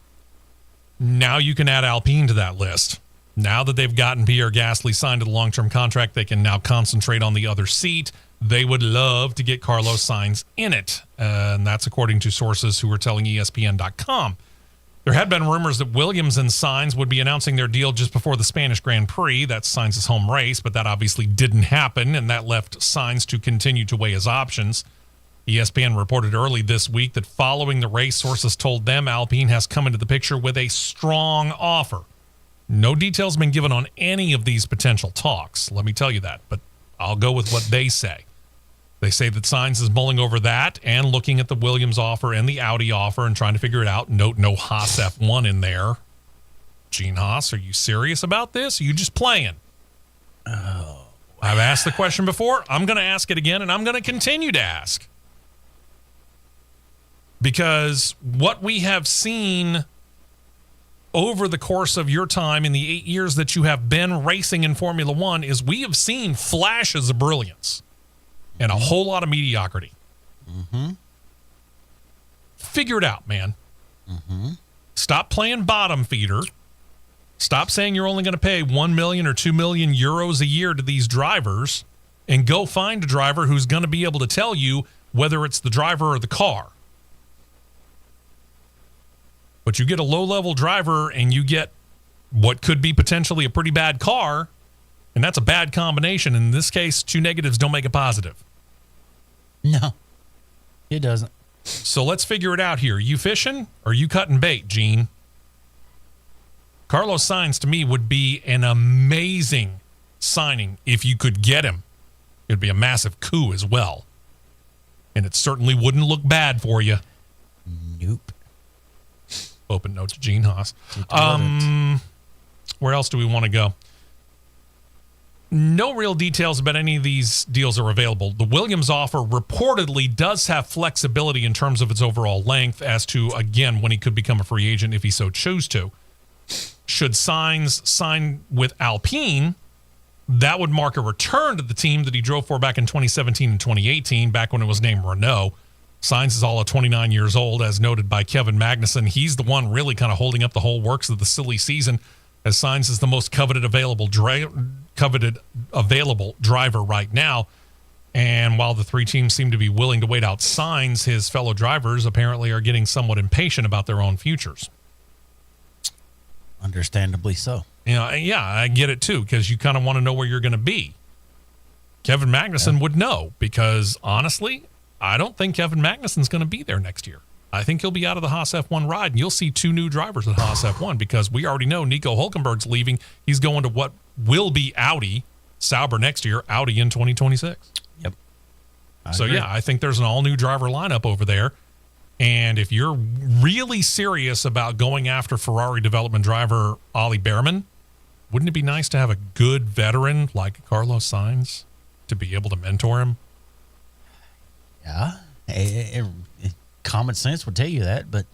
Now you can add Alpine to that list. Now that they've gotten Pierre Gasly signed to the long-term contract, they can now concentrate on the other seat. They would love to get Carlos Sainz in it. And that's according to sources who were telling ESPN.com. There had been rumors that Williams and Sainz would be announcing their deal just before the Spanish Grand Prix. That's Sainz's home race, but that obviously didn't happen, and that left Sainz to continue to weigh his options. ESPN reported early this week that following the race, sources told them Alpine has come into the picture with a strong offer. No details have been given on any of these potential talks, let me tell you that, but I'll go with what they say. They say that Sainz is mulling over that and looking at the Williams offer and the Audi offer and trying to figure it out. Note no Haas F1 in there. Gene Haas, are you serious about this? Are you just playing? Oh, I've asked the question before. I'm going to ask it again, and I'm going to continue to ask. Because what we have seen over the course of your time in the 8 years that you have been racing in Formula One is we have seen flashes of brilliance and a whole lot of mediocrity. Mm-hmm. Figure it out, man. Mm-hmm. Stop playing bottom feeder. Stop saying you're only going to pay 1 million or 2 million euros a year to these drivers and go find a driver who's going to be able to tell you whether it's the driver or the car. But you get a low-level driver and you get what could be potentially a pretty bad car, and that's a bad combination. In this case, two negatives don't make a positive. No, it doesn't. So let's figure it out here. Are you fishing or are you cutting bait, Gene? Carlos Sainz, to me, would be an amazing signing if you could get him. It would be a massive coup as well. And it certainly wouldn't look bad for you. Nope. Open note to Gene Haas. Where else do we want to go? No real details about any of these deals are available. The Williams offer reportedly does have flexibility in terms of its overall length as to, again, when he could become a free agent if he so choose to. Should Sainz sign with Alpine, that would mark a return to the team that he drove for back in 2017 and 2018, back when it was named Renault. Sainz is all of 29 years old, as noted by Kevin Magnussen. He's the one really kind of holding up the whole works of the silly season, as Sainz is the most coveted available driver right now. And while the three teams seem to be willing to wait out Sainz, his fellow drivers apparently are getting somewhat impatient about their own futures. Understandably so. You know, yeah, I get it too, because you kind of want to know where you're going to be. Kevin Magnussen would know, because honestly, I don't think Kevin Magnussen's going to be there next year. I think he'll be out of the Haas F1 ride, and you'll see two new drivers at Haas F1 because we already know Nico Hülkenberg's leaving. He's going to what will be Audi, Sauber next year, Audi in 2026. Yep. So, yeah, I think there's an all-new driver lineup over there. And if you're really serious about going after Ferrari development driver Ollie Behrman, wouldn't it be nice to have a good veteran like Carlos Sainz to be able to mentor him? Yeah, common sense would tell you that, but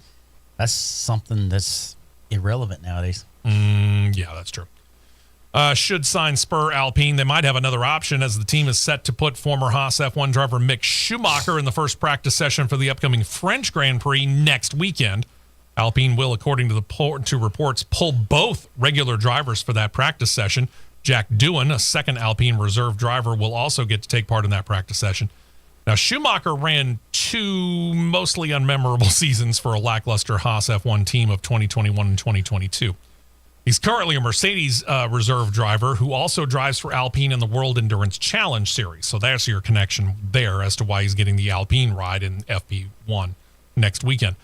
that's something that's irrelevant nowadays. Yeah, that's true. Should Sainz spur Alpine, they might have another option as the team is set to put former Haas F1 driver Mick Schumacher in the first practice session for the upcoming French Grand Prix next weekend. Alpine will, according to reports, pull both regular drivers for that practice session. Jack Doohan, a second Alpine reserve driver, will also get to take part in that practice session. Now, Schumacher ran two mostly unmemorable seasons for a lackluster Haas F1 team of 2021 and 2022. He's currently a Mercedes reserve driver who also drives for Alpine in the World Endurance Challenge Series. So that's your connection there as to why he's getting the Alpine ride in FP1 next weekend.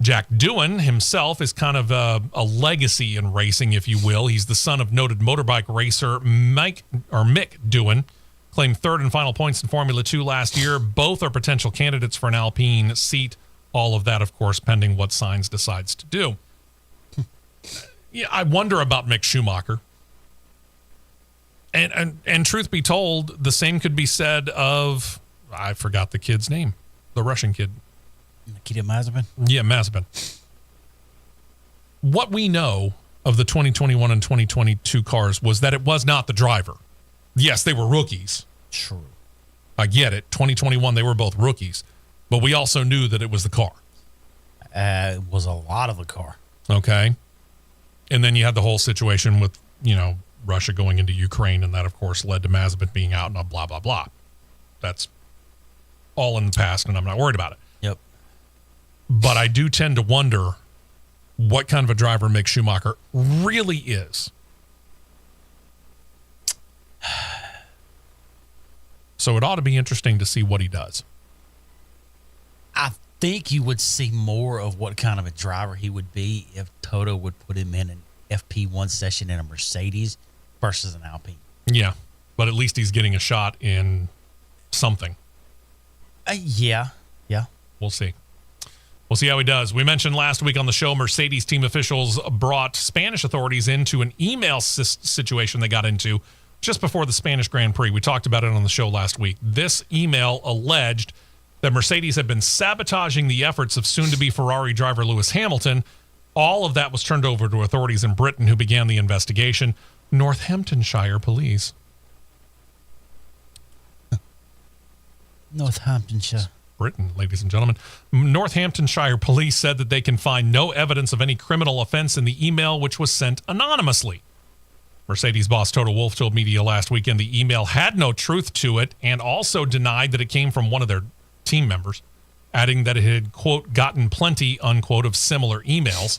Jack Doohan himself is kind of a legacy in racing, if you will. He's the son of noted motorbike racer Mick Doohan. Claimed third and final points in Formula 2 last year. Both are potential candidates for an Alpine seat All of that, of course, pending what Sainz decides to do. Yeah, I wonder about Mick Schumacher. And truth be told, the same could be said of, I forgot the kid's name, the Russian kid. Nikita Mazepin? Yeah, Mazepin. What we know of the 2021 and 2022 cars was that it was not the driver. Yes, they were rookies. True. I get it. 2021, they were both rookies. But we also knew that it was the car. It was a lot of the car. Okay. And then you had the whole situation with, Russia going into Ukraine, and that, of course, led to Mazepin being out and blah, blah, blah. That's all in the past, and I'm not worried about it. Yep. But I do tend to wonder what kind of a driver Mick Schumacher really is. So it ought to be interesting to see what he does. I think you would see more of what kind of a driver he would be if Toto would put him in an FP1 session in a Mercedes versus an Alpine. Yeah, but at least he's getting a shot in something. Yeah. We'll see. We'll see how he does. We mentioned last week on the show, Mercedes team officials brought Spanish authorities into an email situation they got into just before the Spanish Grand Prix. We talked about it on the show last week. This email alleged that Mercedes had been sabotaging the efforts of soon-to-be Ferrari driver Lewis Hamilton. All of that was turned over to authorities in Britain who began the investigation. Northamptonshire police. Northamptonshire. Britain, ladies and gentlemen. Northamptonshire police said that they can find no evidence of any criminal offense in the email, which was sent anonymously. Mercedes boss Toto Wolff told media last weekend the email had no truth to it and also denied that it came from one of their team members, adding that it had, quote, gotten plenty, unquote, of similar emails.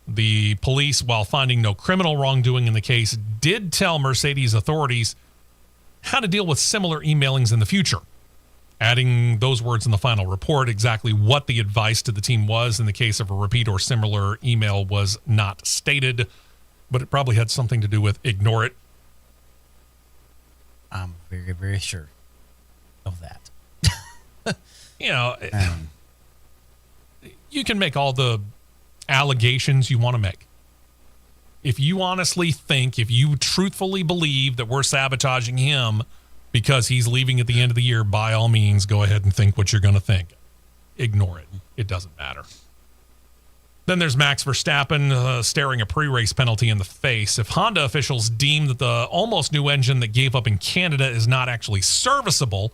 The police, while finding no criminal wrongdoing in the case, did tell Mercedes authorities how to deal with similar emailings in the future. Adding those words in the final report, exactly what the advice to the team was in the case of a repeat or similar email was not stated, but it probably had something to do with ignore it. I'm very, very sure of that. You can make all the allegations you want to make. If you honestly think, if you truthfully believe that we're sabotaging him because he's leaving at the end of the year, by all means, go ahead and think what you're going to think. Ignore it. It doesn't matter. Then there's Max Verstappen staring a pre-race penalty in the face. If Honda officials deem that the almost new engine that gave up in Canada is not actually serviceable,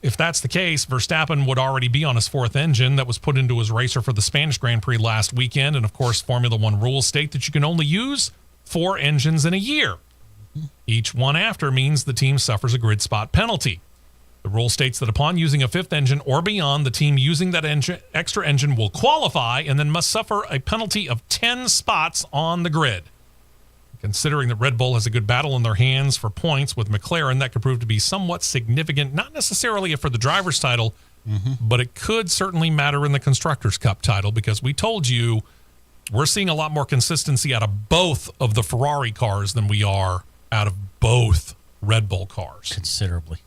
if that's the case, Verstappen would already be on his fourth engine that was put into his racer for the Spanish Grand Prix last weekend. And of course, Formula One rules state that you can only use 4 engines in a year. Each one after means the team suffers a grid spot penalty. The rule states that upon using a 5th engine or beyond, the team using that extra engine will qualify and then must suffer a penalty of 10 spots on the grid. Considering that Red Bull has a good battle in their hands for points with McLaren, that could prove to be somewhat significant, not necessarily for the driver's title, but it could certainly matter in the Constructors' Cup title, because we told you we're seeing a lot more consistency out of both of the Ferrari cars than we are out of both Red Bull cars. Considerably.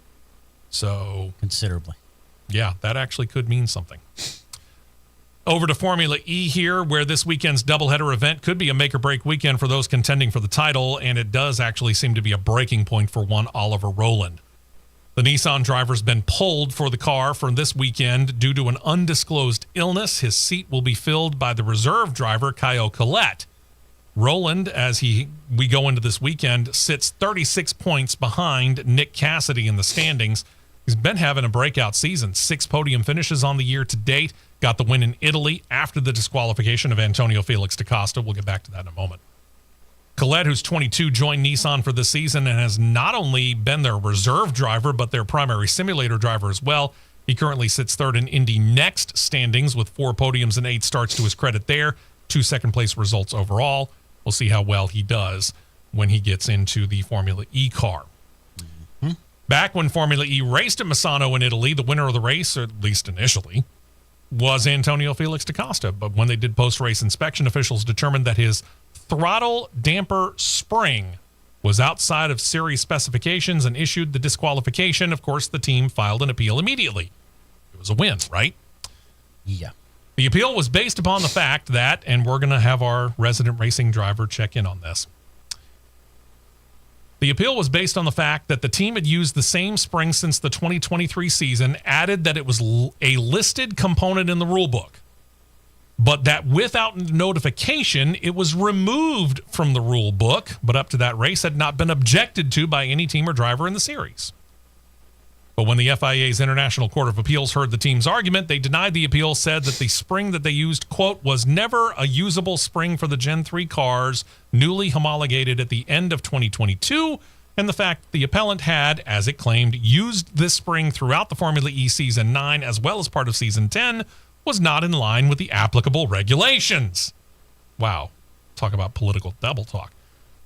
Yeah, that actually could mean something. Over to Formula E here, where this weekend's doubleheader event could be a make-or-break weekend for those contending for the title, and it does actually seem to be a breaking point for one Oliver Rowland. The Nissan driver's been pulled for the car for this weekend due to an undisclosed illness. His seat will be filled by the reserve driver, Caio Collet. Rowland, as we go into this weekend, sits 36 points behind Nick Cassidy in the standings. He's been having a breakout season. 6 podium finishes on the year to date. Got the win in Italy after the disqualification of Antonio Felix da Costa. We'll get back to that in a moment. Collet, who's 22, joined Nissan for the season and has not only been their reserve driver, but their primary simulator driver as well. He currently sits 3rd in Indy Next standings with 4 podiums and 8 starts to his credit there. 2 second-place results overall. We'll see how well he does when he gets into the Formula E car. Back when Formula E raced at Misano in Italy, the winner of the race, or at least initially, was Antonio Felix da Costa. But when they did post-race inspection, officials determined that his throttle damper spring was outside of series specifications and issued the disqualification. Of course, the team filed an appeal immediately. It was a win, right? Yeah. The appeal was based upon the fact that, and we're going to have our resident racing driver check in on this. The appeal was based on the fact that the team had used the same spring since the 2023 season, added that it was a listed component in the rule book, but that without notification, it was removed from the rule book, but up to that race had not been objected to by any team or driver in the series. But when the FIA's International Court of Appeals heard the team's argument, they denied the appeal, said that the spring that they used, quote, was never a usable spring for the Gen 3 cars newly homologated at the end of 2022, and the fact the appellant had, as it claimed, used this spring throughout the Formula E Season 9 as well as part of Season 10 was not in line with the applicable regulations. Wow. Talk about political double talk.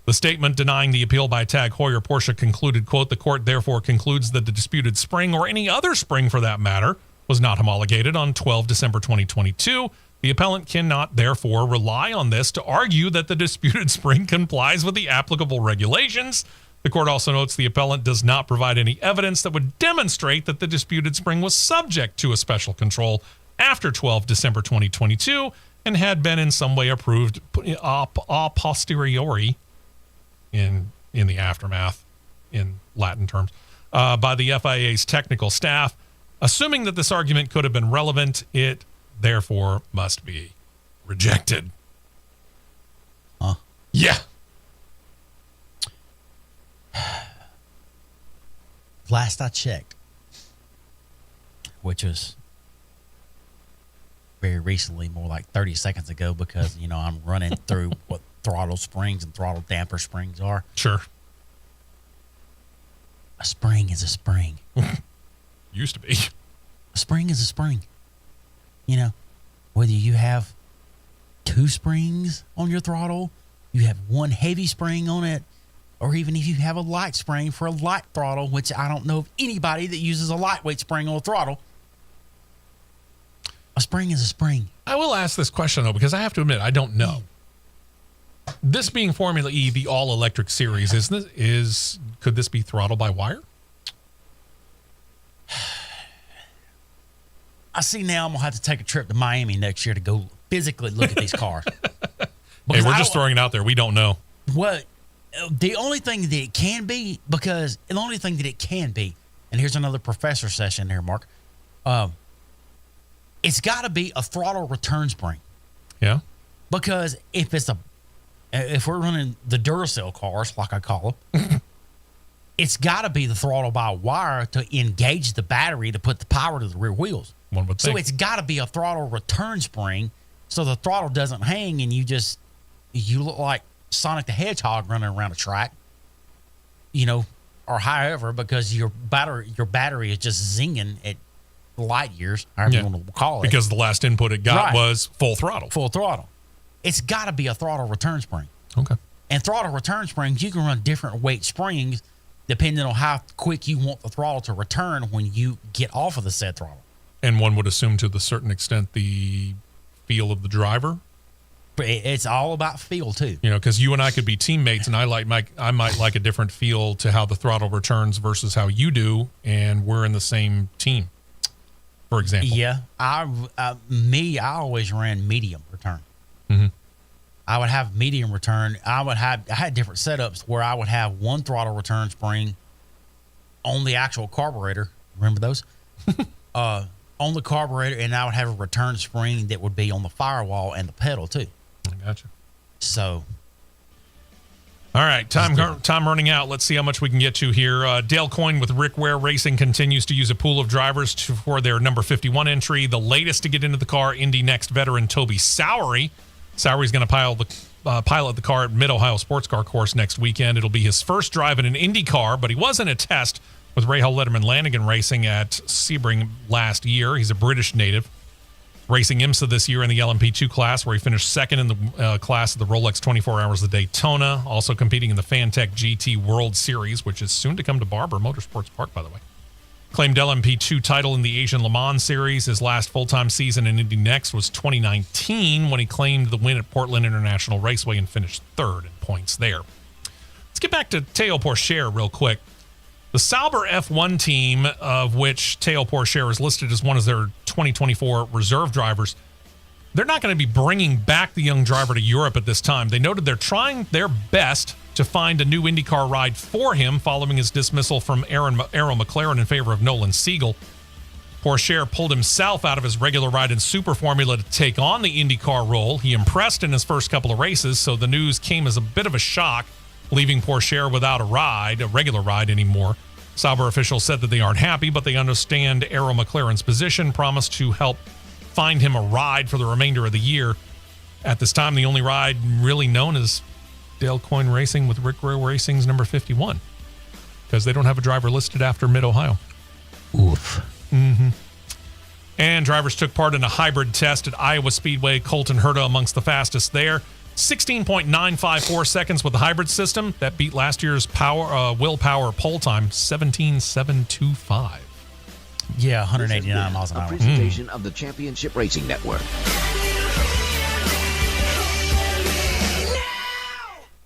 The statement denying the appeal by Tag Heuer Porsche concluded, quote, the court therefore concludes that the disputed spring, or any other spring for that matter, was not homologated on 12 December 2022. The appellant cannot therefore rely on this to argue that the disputed spring complies with the applicable regulations. The court also notes the appellant does not provide any evidence that would demonstrate that the disputed spring was subject to a special control after 12 December 2022 and had been in some way approved a posteriori, in the aftermath, in Latin terms, by the FIA's technical staff. Assuming that this argument could have been relevant, it therefore must be rejected. Huh? Yeah. Last I checked, which was very recently, more like 30 seconds ago, because, I'm running through what throttle springs and throttle damper springs are. Sure. A spring is a spring. Used to be. A spring is a spring. Whether you have 2 springs on your throttle, you have 1 heavy spring on it, or even if you have a light spring for a light throttle, which I don't know of anybody that uses a lightweight spring on a throttle. A spring is a spring. I will ask this question, though, because I have to admit, I don't know. This being Formula E, the all-electric series, could this be throttle by wire? I see now I'm going to have to take a trip to Miami next year to go physically look at these cars. Hey, we're just throwing it out there. We don't know. What? The only thing that it can be, and here's another professor session here, Mark. It's got to be a throttle return spring. Yeah. Because if we're running the Duracell cars, like I call them, it's got to be the throttle by wire to engage the battery to put the power to the rear wheels. One would think. So it's got to be a throttle return spring, so the throttle doesn't hang and you look like Sonic the Hedgehog running around a track, or however, because your battery is just zinging at light years, however you want to call it. Because the last input it got was full throttle. Full throttle. It's got to be a throttle return spring. Okay. And throttle return springs, you can run different weight springs depending on how quick you want the throttle to return when you get off of the said throttle. And one would assume to the certain extent the feel of the driver. But it's all about feel too. Because you and I could be teammates, and I might like a different feel to how the throttle returns versus how you do, and we're in the same team, for example. Yeah, I always ran medium return. Mm-hmm. I would have medium return. I had different setups where I would have one throttle return spring on the actual carburetor. Remember those? On the carburetor, and I would have a return spring that would be on the firewall and the pedal too. I gotcha. So, all right, time running out. Let's see how much we can get to here. Dale Coyne with Rick Ware Racing continues to use a pool of drivers for their number 51 entry. The latest to get into the car, Indy Next veteran Toby Sowery. Sowery's going to pilot the car at Mid-Ohio Sports Car Course next weekend. It'll be his first drive in an Indy car, but he was in a test with Rahal Letterman Lanigan Racing at Sebring last year. He's a British native. Racing IMSA this year in the LMP2 class, where he finished second in the class of the Rolex 24 Hours of Daytona. Also competing in the Fantech GT World Series, which is soon to come to Barber Motorsports Park, by the way. Claimed LMP2 title in the Asian Le Mans Series. His last full-time season in Indy Next was 2019, when he claimed the win at Portland International Raceway and finished third in points there. Let's get back to Théo Pourchaire real quick. The Sauber F1 team, of which Théo Pourchaire is listed as one of their 2024 reserve drivers, they're not going to be bringing back the young driver to Europe at this time. They noted they're trying their best to find a new IndyCar ride for him following his dismissal from Arrow McLaren in favor of Nolan Siegel. Pourchaire pulled himself out of his regular ride in Super Formula to take on the IndyCar role. He impressed in his first couple of races, so the news came as a bit of a shock, leaving Pourchaire without a regular ride anymore. Sauber officials said that they aren't happy, but they understand Arrow McLaren's position, promised to help find him a ride for the remainder of the year. At this time, the only ride really known is Dale Coyne Racing with Rick Rowe Racing's number 51, because they don't have a driver listed after Mid-Ohio. Oof. Mm-hmm. And drivers took part in a hybrid test at Iowa Speedway. Colton Herta amongst the fastest there. 16.954 seconds with the hybrid system. That beat last year's Will Power pole time, 17.725. Yeah, 189 miles an hour. A presentation of the Championship Racing Network.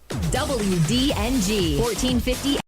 WDNG 1450